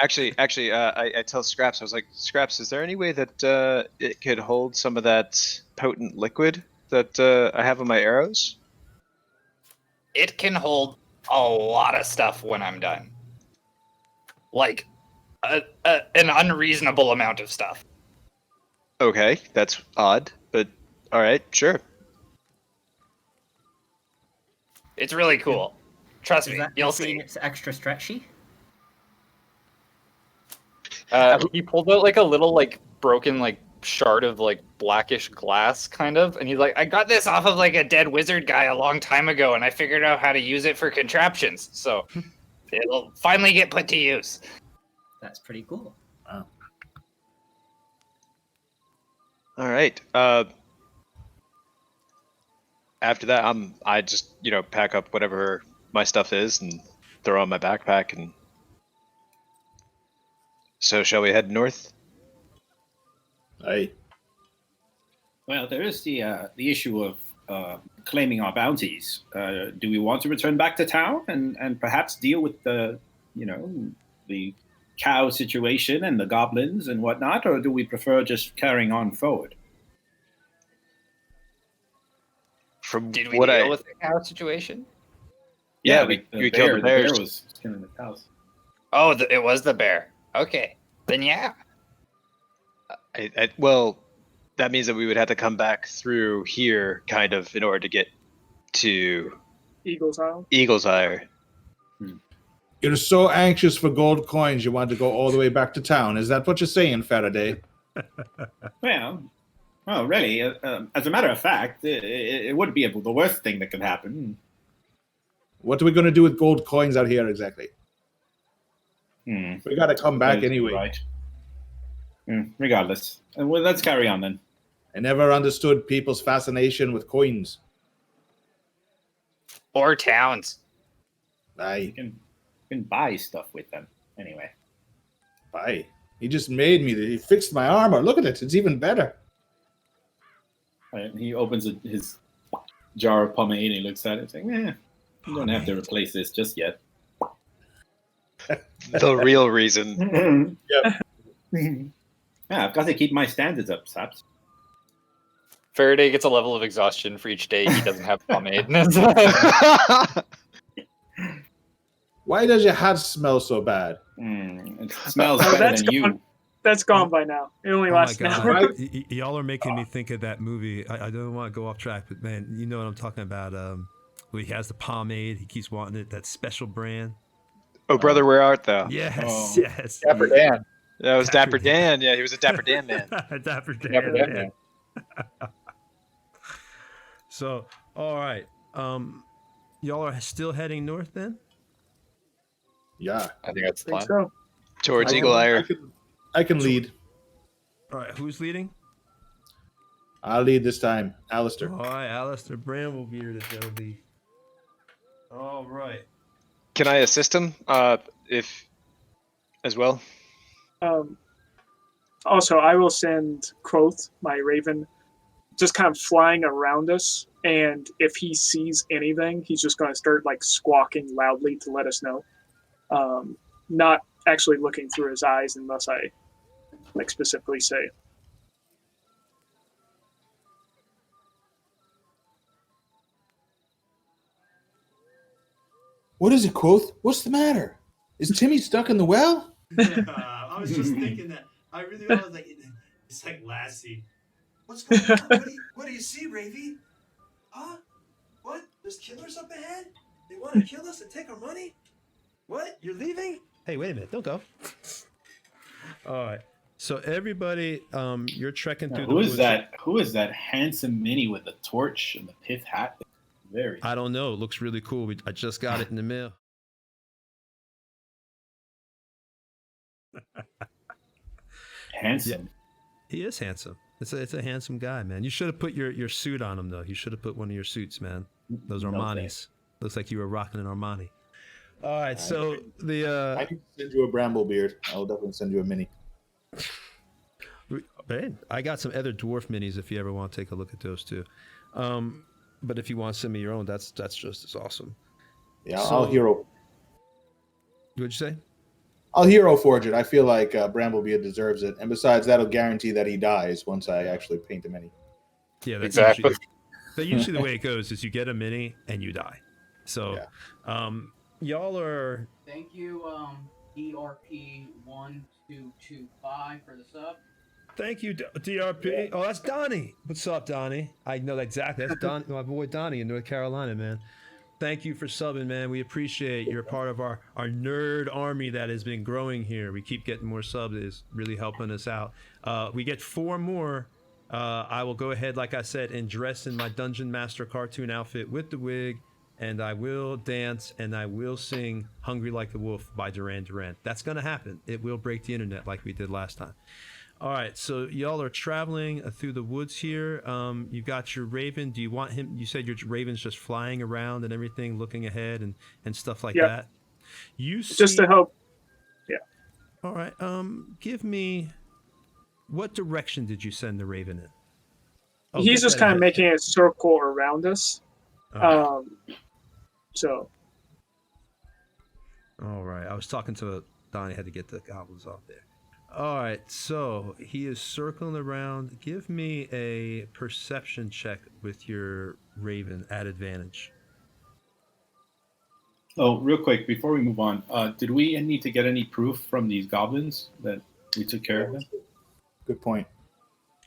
Actually, I tell Scraps, I was like, Scraps, is there any way that it could hold some of that potent liquid that I have on my arrows? It can hold a lot of stuff when I'm done. Like, an unreasonable amount of stuff. Okay, that's odd, but all right, sure. It's really cool. Trust Does me, that you'll mean see. it's extra stretchy? He pulled out like a little like broken like shard of like blackish glass kind of, and he's like, I got this off of like a dead wizard guy a long time ago, and I figured out how to use it for contraptions, so it'll finally get put to use. That's pretty cool. All right. After that, I just pack up whatever my stuff is and throw on my backpack, and so shall we head north? Hey, Well, there is the issue of claiming our bounties. Do we want to return back to town and perhaps deal with the cow situation and the goblins and whatnot, or do we prefer just carrying on forward? From Did we what deal I with the cow situation? Yeah, we we killed the bears. The bear was killing the cows. Oh, it was the bear. Okay, then yeah. well, that means that we would have to come back through here, kind of, in order to get to Eagle's Isle. Eagle's Eye. You're so anxious for gold coins, you want to go all the way back to town. Is that what you're saying, Faraday? Well, really, as a matter of fact, it would be the worst thing that could happen. What are we going to do with gold coins out here exactly? We got to come back anyway. Right. Regardless. Well, let's carry on then. I never understood people's fascination with coins. Or towns. You can buy stuff with them anyway. Buy. He just made me. He fixed my armor. Look at it. It's even better. He opens his jar of pomade and he looks at it saying, you don't have to replace this just yet. The real reason. Yep. Yeah, I've got to keep my standards up, Saps. Faraday gets a level of exhaustion for each day he doesn't have pomade. Why does your hat smell so bad? It smells better than you. That's gone by now. It only lasts an hour. Y'all are making me think of that movie. I don't want to go off track, but man, you know what I'm talking about. He has the pomade. He keeps wanting it. That special brand. Oh, brother, where art thou? Yes, yes. Dapper Dan. That was Dapper Dan. Yeah, he was a Dapper Dan man. Dapper Dan. Dapper Dan man. So, all right. Y'all are still heading north then? Yeah. I think that's the I think plan. so. Towards Eagle Eye. I can lead. All right, who's leading? I'll lead this time. Alistair. All right, Alistair Bramblebeard is going to lead. All right. Can I assist him? If as well. Also, I will send Quoth, my raven, just kind of flying around us. And if he sees anything, he's just going to start like squawking loudly to let us know. Not actually looking through his eyes unless I like specifically say. What is it, Quoth? What's the matter? Is Timmy stuck in the well? I was just thinking that. I really was like, it's like Lassie. What's going on? What do you see, Ravy? Huh? What? There's killers up ahead? They want to kill us and take our money? What? You're leaving? Hey, wait a minute. Don't go. All right. So everybody, you're trekking through the woods. Who is that handsome mini with the torch and the pith hat? I don't know. It looks really cool. I just got it in the mail. Handsome. Yeah, he is handsome. It's a handsome guy, man. You should have put your suit on him, though. You should have put one of your suits, man. Those Armanis. Looks like you were rocking an Armani. All right, so I can send you a Bramblebeard. I'll definitely send you a mini. Man, I got some other dwarf minis if you ever want to take a look at those too. But if you want to send me your own, that's just as awesome. Yeah, So- I'll hero. What'd you say? I'll hero forge it. I feel like Bramblebeard deserves it, and besides, that'll guarantee that he dies once I actually paint the mini. Yeah, that's Exactly. usually the way it goes is you get a mini and you die. So, y'all are. Thank you, DRP1225 for the sub. Thank you, DRP. Oh, that's Donnie. What's up, Donnie? I know exactly. That's Don, my boy Donnie in North Carolina, man. Thank you for subbing, man. We appreciate you're part of our nerd army that has been growing here. We keep getting more subs. It's really helping us out. We get 4 more. I will go ahead, like I said, and dress in my Dungeon Master cartoon outfit with the wig, and I will dance and I will sing Hungry Like the Wolf by Duran Duran. That's going to happen. It will break the internet like we did last time. All right, so y'all are traveling through the woods here. You've got your raven. Do you want him? You said your raven's just flying around and everything, looking ahead and stuff like that. You see, Just to help. Yeah. all right. Give me. What direction did you send the raven in? Oh, He's get just that kind of hit. making a circle around us. All right. So All right. I was talking to Donnie. Had to get the goblins off there. All right. So he is circling around. Give me a perception check with your raven at advantage. Oh, real quick before we move on, did we need to get any proof from these goblins that we took care of them? Good point.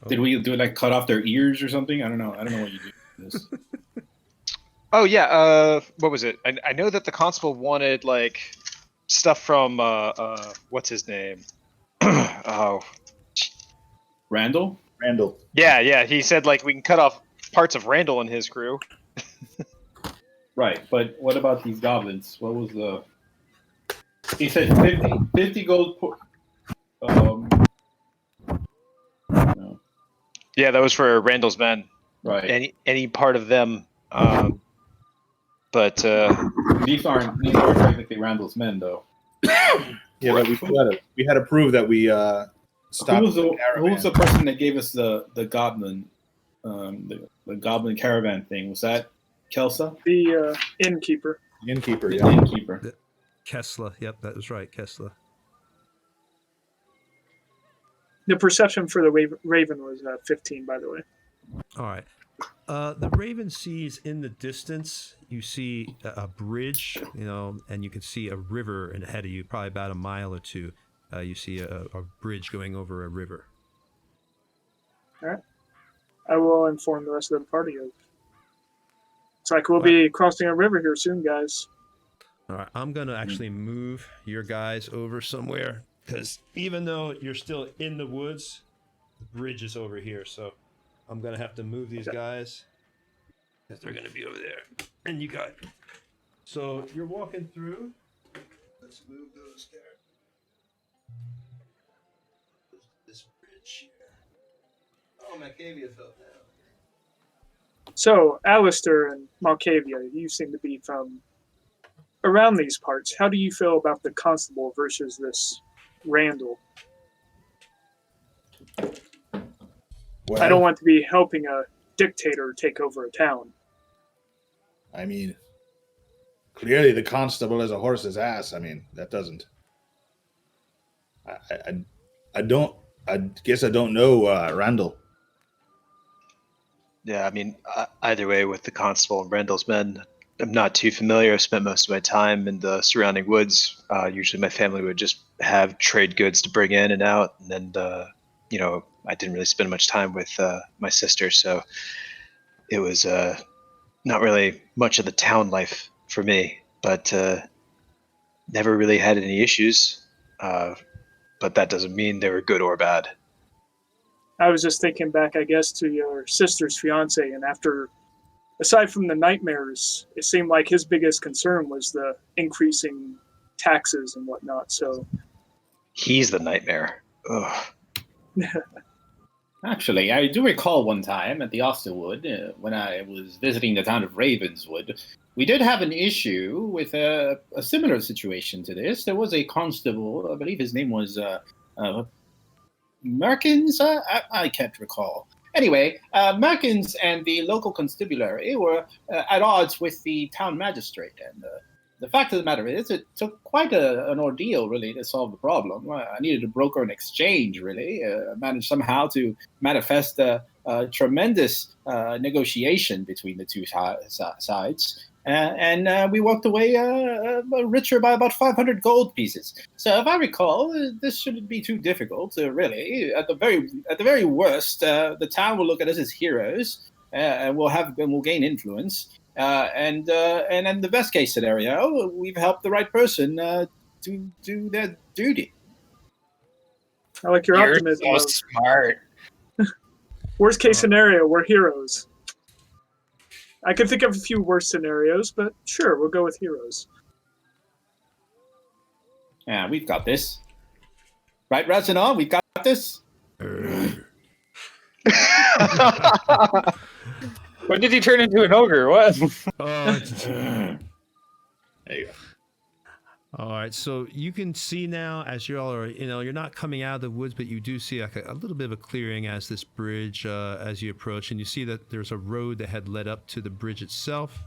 Did we like cut off their ears or something? I don't know. I don't know what you do with this. Oh yeah. What was it? I know that the constable wanted like stuff from what's his name? Oh. Randall? Randall. Yeah. He said like we can cut off parts of Randall and his crew. Right, but what about these goblins? What was the? He said 50 gold. No. Yeah, that was for Randall's men. Right. Any part of them. But These aren't technically Randall's men, though. Yeah, but we had to prove that we stopped. Who was the person that gave us the goblin, the goblin caravan thing? Was that Kelsa? the innkeeper. Innkeeper? The Yeah. innkeeper. Kessler. Yep, that was right. Kessler. The perception for the raven was 15, by the way. All right. The raven sees in the distance, you see a bridge, and you can see a river ahead of you, probably about a mile or two. You see a bridge going over a river. All right. I will inform the rest of the party of. It's like we'll be crossing a river here soon, guys. All right. I'm going to actually move your guys over somewhere because even though you're still in the woods, the bridge is over here. So I'm going to have to move these guys because they're going to be over there. And you got it. So you're walking through. Let's move those there. This bridge here. Oh, Macavia fell down. So, Alistair and Malkavia, you seem to be from around these parts. How do you feel about the constable versus this Randall? Well, I don't want to be helping a dictator take over a town. I mean, clearly the constable is a horse's ass. I mean, that doesn't. I don't. I guess I don't know Randall. yeah, I mean, either way, with the constable and Randall's men, I'm not too familiar. I spent most of my time in the surrounding woods. Usually, my family would just have trade goods to bring in and out, and then I didn't really spend much time with my sister, so it was not really much of the town life for me. But never really had any issues. But that doesn't mean they were good or bad. I was just thinking back, I guess, to your sister's fiance, and aside from the nightmares, it seemed like his biggest concern was the increasing taxes and whatnot. So He's the nightmare. Ugh. Actually, I do recall one time at the Osterwood, when I was visiting the town of Ravenswood, we did have an issue with a similar situation to this. There was a constable, I believe his name was Merkins? I can't recall. Anyway, Merkins and the local constabulary were at odds with the town magistrate, and the fact of the matter is, it took quite an ordeal, really, to solve the problem. I needed to broker an exchange, really, managed somehow to manifest a tremendous negotiation between the two sides. And we walked away richer by about 500 gold pieces. So, if I recall, this shouldn't be too difficult. Really, at the very worst, the town will look at us as heroes, and we'll gain influence. And in the best case scenario, we've helped the right person do their duty. I like your You're optimism. so smart. Worst case scenario, we're heroes. I can think of a few worse scenarios, but sure, we'll go with heroes. Yeah, we've got this. Right, Razanov? We've got this. When did he turn into an ogre? What? Oh, There you go. All right, so you can see now as you all are, you're not coming out of the woods, but you do see like a little bit of a clearing as this bridge, as you approach, and you see that there's a road that had led up to the bridge itself.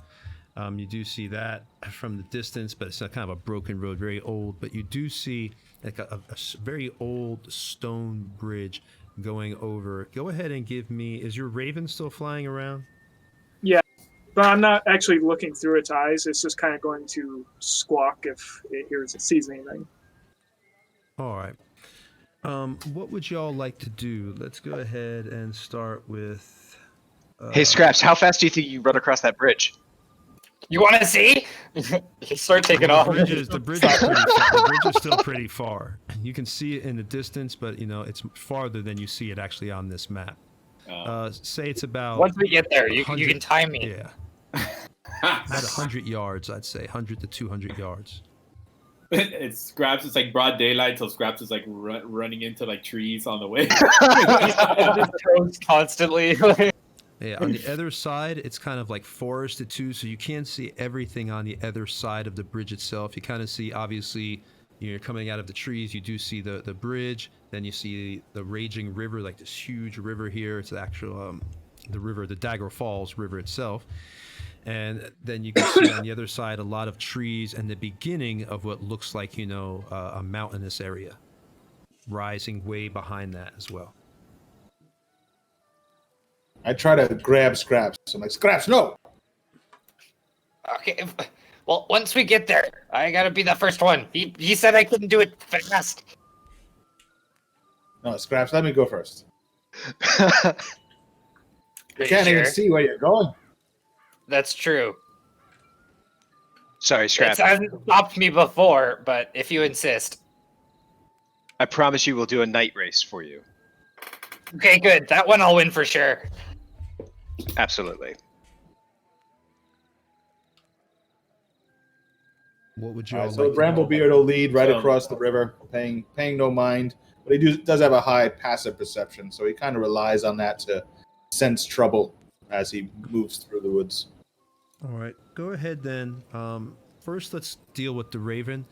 You do see that from the distance, but it's a kind of a broken road, very old. But you do see like a very old stone bridge going over. Go ahead and give me. Is your raven still flying around? Yeah, but I'm not actually looking through its eyes. It's just kind of going to squawk if it sees anything. All right. What would y'all like to do? Let's go ahead and start with. Hey, Scraps, how fast do you think you run across that bridge? You want to see? You start taking off. The bridge is pretty far. The bridge is still pretty far. You can see it in the distance, but it's farther than you see it actually on this map. Say it's about. Once we get there, you can time me. Yeah. About 100 yards, I'd say, 100 to 200 yards. It Scraps. It's like broad daylight, so Scraps is like running into like trees on the way. Constantly. Yeah, on the other side, it's kind of like forested too, so you can't see everything on the other side of the bridge itself. You kind of see, obviously, you're coming out of the trees, you do see the bridge, then you see the raging river, like this huge river here. It's the actual, the river, the Dagger Falls River itself. And then you can see on the other side a lot of trees and the beginning of what looks like, a mountainous area rising way behind that as well. I try to grab Scraps. I'm like, Scraps, no! Okay. Well, once we get there, I gotta be the first one. He said I couldn't do it fast. No, Scraps, let me go first. Are I you can't even sure? see where you're going. That's true. Sorry, Scraps. It hasn't stopped me before, but if you insist. I promise you we'll do a night race for you. Okay, good. That one I'll win for sure. Absolutely. What would you All all right, so like to do? Bramblebeard will lead right So- across the river, paying no mind. But he does have a high passive perception, so he kind of relies on that to sense trouble as he moves through the woods. All right, go ahead then. First, let's deal with the raven.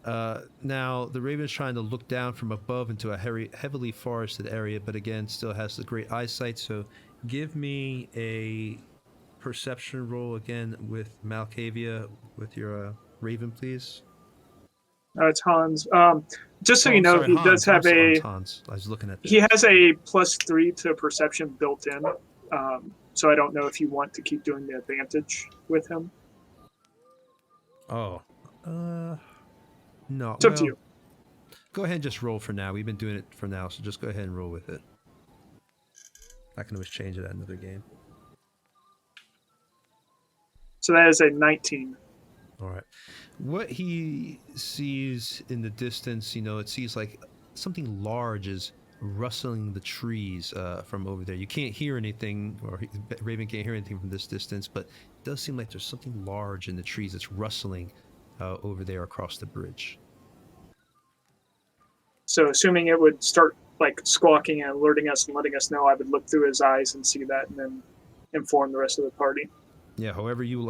Now, the raven is trying to look down from above into a heavily forested area, but again, still has the great eyesight. So give me a perception roll again with Malkavia, with your raven, please. It's Hans. Just so Oh, you I'm know, sorry, he Hans. does have a. Hans. I was looking at this. He has a +3 to perception built in. So I don't know if you want to keep doing the advantage with him. Oh. No. It's up to you. Go ahead and just roll for now. We've been doing it for now, so just go ahead and roll with it. I can always change it at another game. So that is a 19. All right. What he sees in the distance, it sees like something large is rustling the trees from over there. You can't hear anything, or Raven can't hear anything from this distance, but it does seem like there's something large in the trees that's rustling over there across the bridge. So assuming it would start like squawking and alerting us and letting us know, I would look through his eyes and see that and then inform the rest of the party. Yeah, however you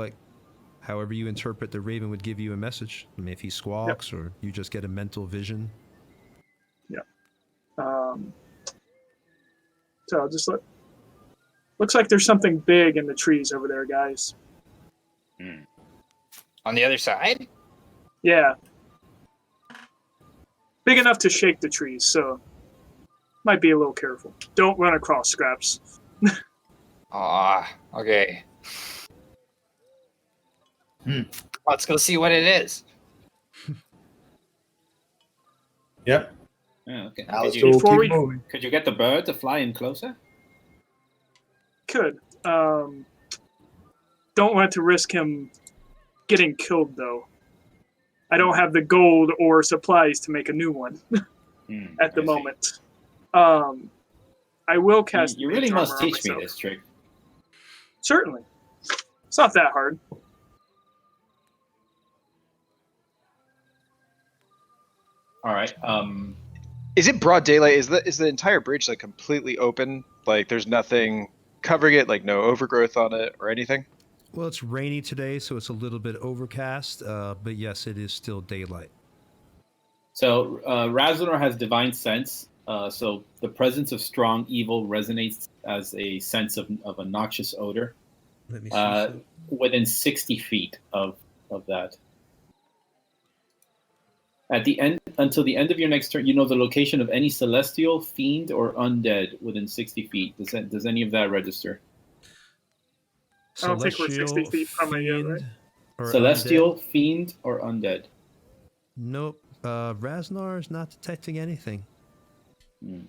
interpret the Raven would give you a message. I mean, if he squawks or you just get a mental vision. Yeah. So I'll just look. Looks like there's something big in the trees over there, guys. On the other side? Yeah. Big enough to shake the trees, so might be a little careful. Don't run across, Scraps. Okay. Let's go see what it is. Yep. Yeah, okay. Alistair will Before keep we- moving. Could you get the bird to fly in closer? Could. Don't want to risk him getting killed, though. I don't have the gold or supplies to make a new one at the I see. moment. I will cast. You really mage must armor on teach me myself. this trick. Certainly. It's not that hard. All right. Is it broad daylight? Is the entire bridge like completely open? Like there's nothing covering it, like no overgrowth on it or anything? Well, it's rainy today, so it's a little bit overcast. But yes, it is still daylight. So Razanor has divine sense. So the presence of strong evil resonates as a sense of a noxious odor Let me see. within 60 feet of that. At the end, until the end of your next turn, you know the location of any celestial, fiend, or undead within 60 feet. Does any of that register? I don't think we're 60 feet from it yet, right? Fiend, or Celestial, undead? fiend, or undead? Nope. Raznar is not detecting anything. Hmm.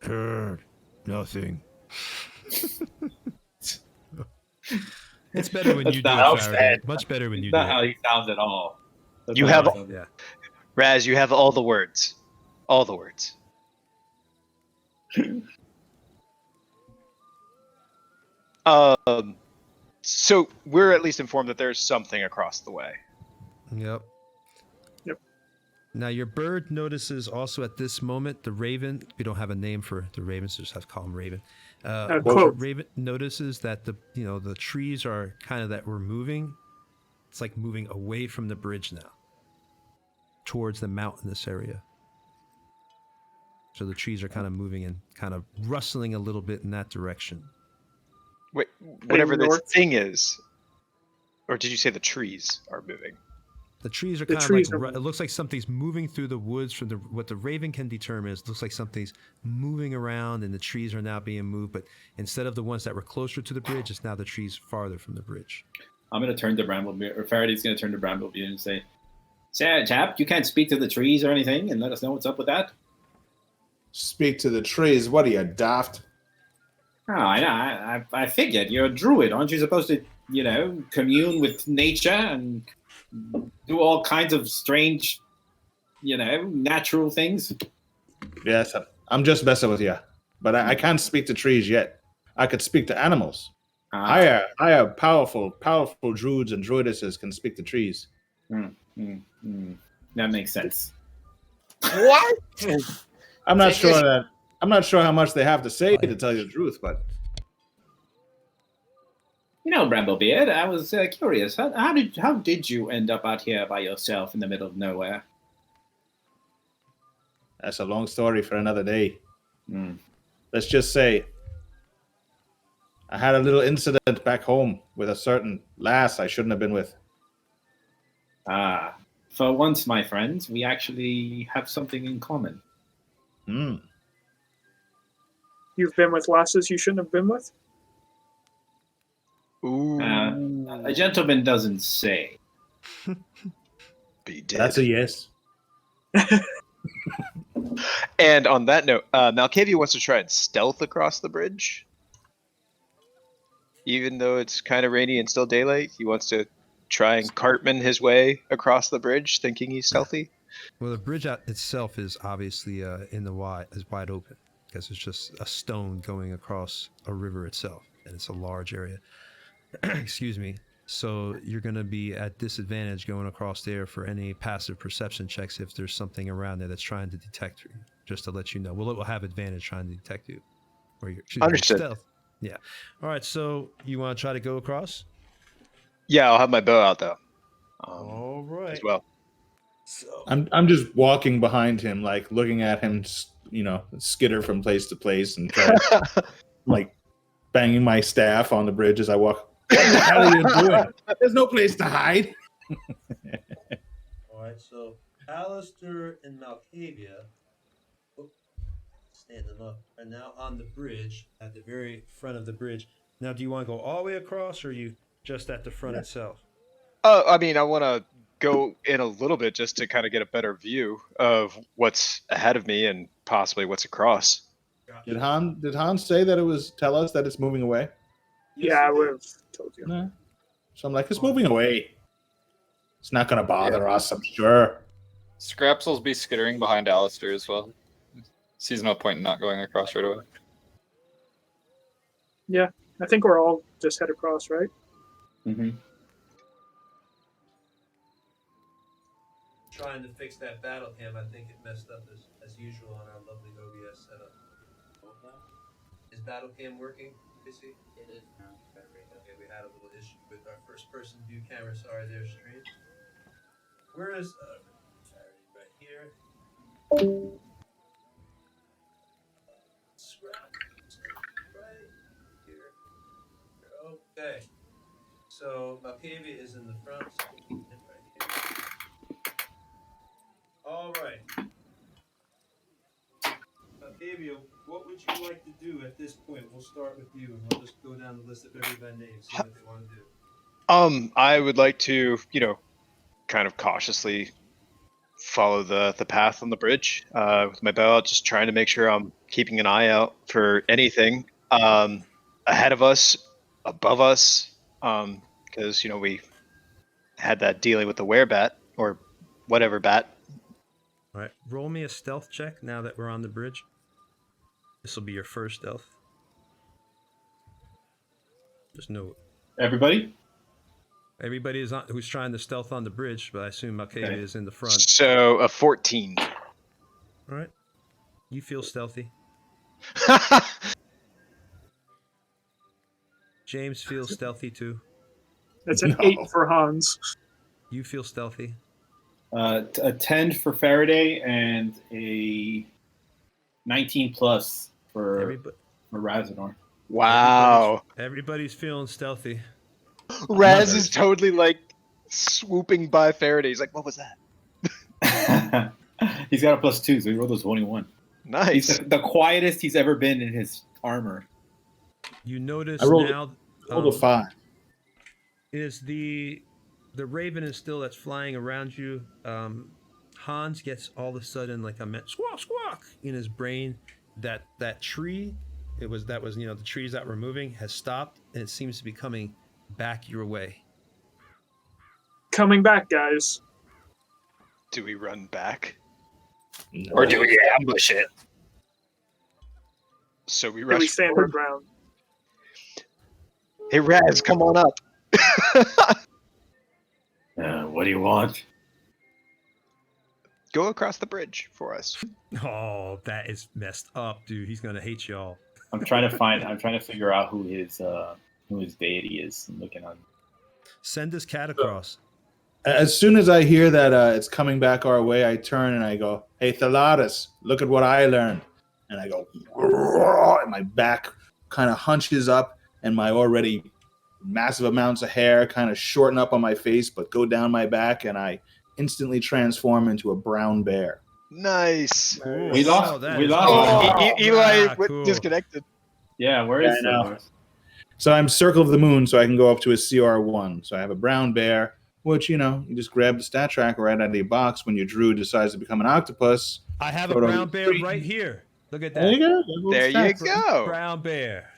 Heard nothing. It's better when you do That's not it, how Faraday. sad. Much better when you That's do not how it. he sounds at all. That's You not have- how he sounds. Yeah. Raz, you have all the words. All the words. So we're at least informed that there's something across the way. Yep. Yep. Now your bird notices also at this moment the raven. We don't have a name for the ravens, just have to call them raven. Quote. Raven notices that the trees are kind of that we're moving. It's like moving away from the bridge now, towards the mountainous area. So the trees are kind of moving and kind of rustling a little bit in that direction. Wait, whatever this north. thing is, or did you say the trees are moving? The trees are The kind of trees like are it looks like something's moving through the woods from what the raven can determine is looks like something's moving around and the trees are now being moved, but instead of the ones that were closer to the bridge, it's now the trees farther from the bridge. I'm going to turn to Bramblebeard, or Faraday's going to turn to Bramblebeard and say, "Say, chap, you can't speak to the trees or anything and let us know what's up with that?" Speak to the trees. What are you, daft? Oh, I figured you're a druid. Aren't you supposed to, commune with nature and do all kinds of strange, natural things? Yes, I'm just messing with you. But I can't speak to trees yet. I could speak to animals. Higher, powerful druids and druidesses can speak to trees. That makes sense. What? I'm not sure how much they have to say to tell you the truth, but Bramblebeard, I was curious. How did you end up out here by yourself in the middle of nowhere? that's a long story for another day. Hmm. Let's just say I had a little incident back home with a certain lass I shouldn't have been with. Ah, for once, my friends, we actually have something in common. Hmm. You've been with lasses you shouldn't have been with? Ooh. A gentleman doesn't say. Be dead. That's a yes. And on that note, Malkavia wants to try and stealth across the bridge. Even though it's kind of rainy and still daylight, he wants to try and Cartman his way across the bridge, thinking he's stealthy. Well, the bridge itself is obviously wide open because it's just a stone going across a river itself, and it's a large area. Excuse me. So you're going to be at disadvantage going across there for any passive perception checks if there's something around there that's trying to detect you. Just to let you know, we'll have advantage trying to detect you. Or Understood. Stealth. Yeah. All right. So you want to try to go across? Yeah, I'll have my bow out though. All right. As well. So I'm just walking behind him, like looking at him, skitter from place to place, and try to, like banging my staff on the bridge as I walk. What the hell are you doing? There's no place to hide. All right, so Alistair and Malkavia, standing up, are now on the bridge, at the very front of the bridge. Now, do you want to go all the way across, or are you just at the front itself? I mean, I want to go in a little bit just to kind of get a better view of what's ahead of me and possibly what's across. Did Han say that tell us that it's moving away? Yeah, I would have told you. No. So I'm like, it's moving away. It's not going to bother us, I'm sure. Scraps will be skittering behind Alistair as well. Sees no point in not going across right away. Yeah, I think we're all just head across, right? Mm-hmm. Trying to fix that battle cam, I think it messed up as usual on our lovely OBS setup. Is battle cam working? Tracy? It is now. Okay, we had a little issue with our first person view camera. Sorry there, stream. Where is Faraday? Right here. Scrap. Right here. Okay. So Malkavia is in the front. So we'll keep him right here. All right. Malkavia, what would you like to do at this point? We'll start with you, and we'll just go down the list of everybody's names, see what they want to do. I would like to, kind of cautiously follow the path on the bridge with my bow out, just trying to make sure I'm keeping an eye out for anything ahead of us, above us, because we had that dealing with the werebat or whatever bat. All right, roll me a stealth check now that we're on the bridge. This will be your first stealth. Just know Everybody? everybody is on, who's trying to stealth on the bridge, but I assume Malkavia Okay. is in the front. So a 14. All right, you feel stealthy. James feels stealthy too. That's an No. 8 for Hans. You feel stealthy. A 10 for Faraday and a 19 plus for Everybody, Razador. Wow. everybody's feeling stealthy. Raz is totally like swooping by Faraday. He's like, what was that? He's got a +2, so he rolled a 21. Nice. He's the quietest he's ever been in his armor. You notice I rolled- now Roll a 5. is the raven is still that's flying around you. Hans gets all of a sudden like a squawk squawk in his brain that tree that was the trees that were moving has stopped, and it seems to be coming back your way. Coming back, guys. Do we run back? Or do we ambush it? So we Can we rush. stand our ground? Hey Raz, come on up. What do you want? Go across the bridge for us. Oh, that is messed up, dude. He's gonna hate y'all. I'm trying to figure out who his deity is. I'm looking on. Send this cat across. As soon as I hear that it's coming back our way, I turn and I go, "Hey, Thalatus, look at what I learned." And I go, and my back kind of hunches up, and my already massive amounts of hair kind of shorten up on my face, but go down my back, and I instantly transform into a brown bear. Nice. Cool. We lost- that we is lost- awesome. Eli Ah, went cool. disconnected. Yeah, where Yeah, is I know. it? So I'm Circle of the Moon, so I can go up to a CR1. So I have a brown bear, which, you just grab the stat tracker right out of your box when your druid decides to become an octopus. I have a Photo brown bear three. right here. Look at that. There you go. There you go. Brown bear.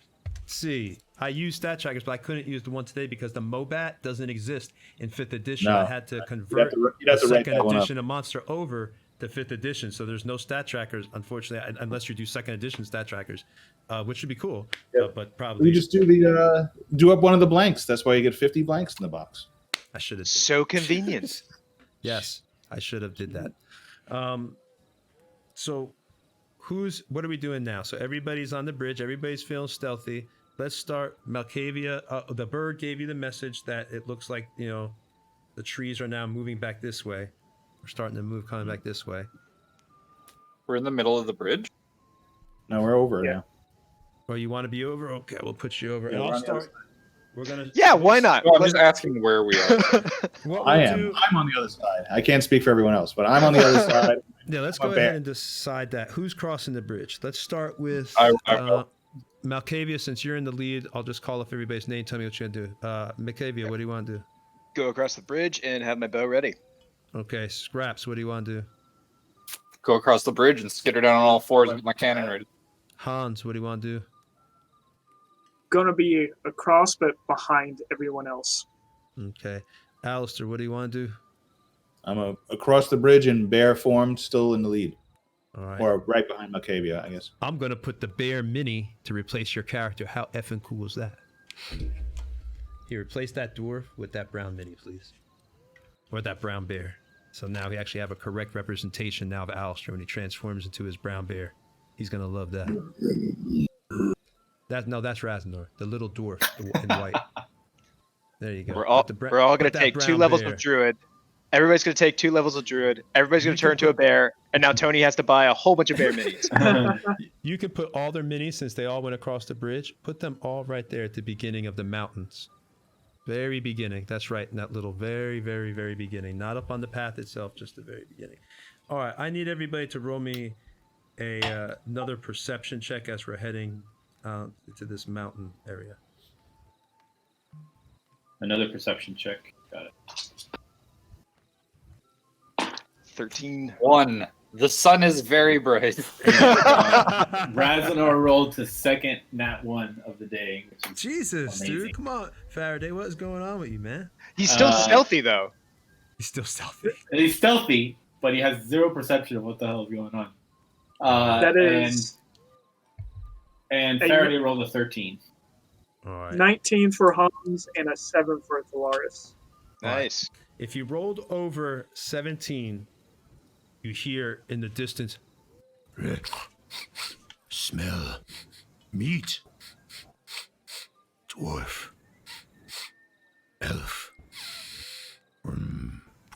See, I used stat trackers, but I couldn't use the one today because the Mobat doesn't exist in 5th edition. No. I had to convert You'd have the to write second that one up. edition of Monster over to 5th edition. So there's no stat trackers, unfortunately, unless you do second edition stat trackers, which would be cool. Yeah. But probably We just do up one of the blanks. That's why you get 50 blanks in the box. I should have. So convenient. Yes, I should have did that. So what are we doing now? So everybody's on the bridge. Everybody's feeling stealthy. Let's start. Malkavia, the bird gave you the message that it looks like, the trees are now moving back this way. We're starting to move coming back this way. We're in the middle of the bridge. No, we're over now. Oh, you want to be over? Okay, we'll put you over. Yeah, And we're I'll on the other start. We're going to. Yeah, why not? No, I'm just asking where we are. What I we'll am. do- I'm on the other side. I can't speak for everyone else, but I'm on the other side. Yeah, let's I'm go a ahead bear. and decide that. Who's crossing the bridge? Let's start with I will. Malkavia. Since you're in the lead, I'll just call off everybody's name. Tell me what you're going to do. Malkavia, what do you want to do? Go across the bridge and have my bow ready. Okay, Scraps, what do you want to do? Go across the bridge and skitter down on all fours with my cannon ready. Hans, what do you want to do? Gonna be across, but behind everyone else. Okay. Alistair, what do you want to do? I'm across the bridge in bear form, still in the lead. All right. Or right behind Malkavia, I guess. I'm going to put the bear mini to replace your character. How effing cool is that? Here, replace that dwarf with that brown mini, please. Or that brown bear. So now we actually have a correct representation now of Alistair when he transforms into his brown bear. He's going to love that. That's Razendor, the little dwarf in white. There you go. We're all Put the we're all gonna put that take 2 brown levels bear. of druid. Everybody's gonna take 2 levels of druid. Everybody's gonna You can turn into a bear, and now Tony has to buy a whole bunch of bear minis. You could put all their minis, since they all went across the bridge, put them all right there at the beginning of the mountains. Very beginning. That's right, in that little very, very, very beginning. Not up on the path itself, just the very beginning. All right, I need everybody to roll me another perception check as we're heading to this mountain area. Another perception check. Got it. 13. 1. The sun is very bright. Razanor rolled to second nat 1 of the day. Which is Jesus, amazing. dude, come on, Faraday, what is going on with you, man? He's still stealthy though. He's still stealthy. And he's stealthy, but he has 0 perception of what the hell is going on. That is And Hey, Faraday rolled a 13. All right. 19 for Hans and a 7 for Thalaris. Nice. If you rolled over 17, you hear in the distance, smell meat. Dwarf. Elf.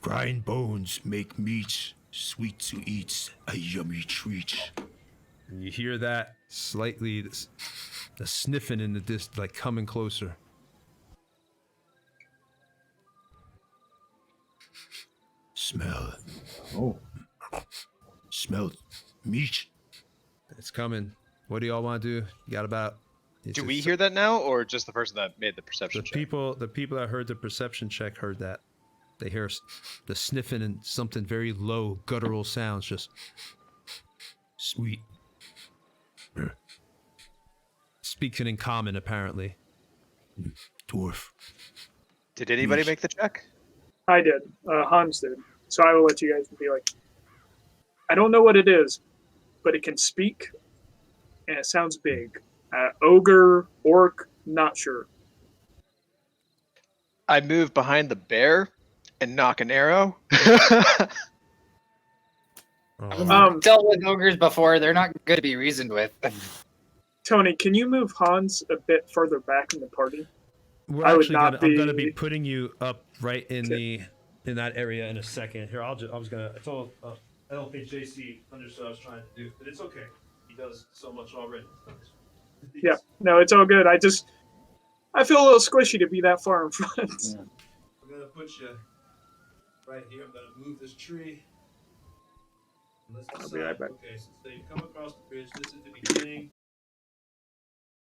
Grind bones make meat sweet to eat, a yummy treat. And you hear that slightly, the sniffing in the distance, like coming closer. Smell. Oh. Smell meat. It's coming. What do y'all want to do? You got about. Do we hear that now, or just the person that made the perception The check? people that heard the perception check heard that. They hear the sniffing and something very low, guttural sounds. Just sweet. Speaking in common, apparently. Dwarf. Did anybody make the check? I did. Hans did. So I will let you guys be like, I don't know what it is, but it can speak, and it sounds big. Ogre, orc, not sure. I move behind the bear and knock an arrow. Dealt with ogres before. They're not good to be reasoned with. Tony, can you move Hans a bit further back in the party? We're I would actually not I'm gonna be be- putting you up right in in that area in a second. Here, I told I don't think JC understood what I was trying to do, but it's okay. He does so much already. Yeah, no, it's all good. I feel a little squishy to be that far in front. Yeah. I'm gonna put you right here. I'm gonna move this tree. I'll be right back. Okay, so you come across the bridge. This is the beginning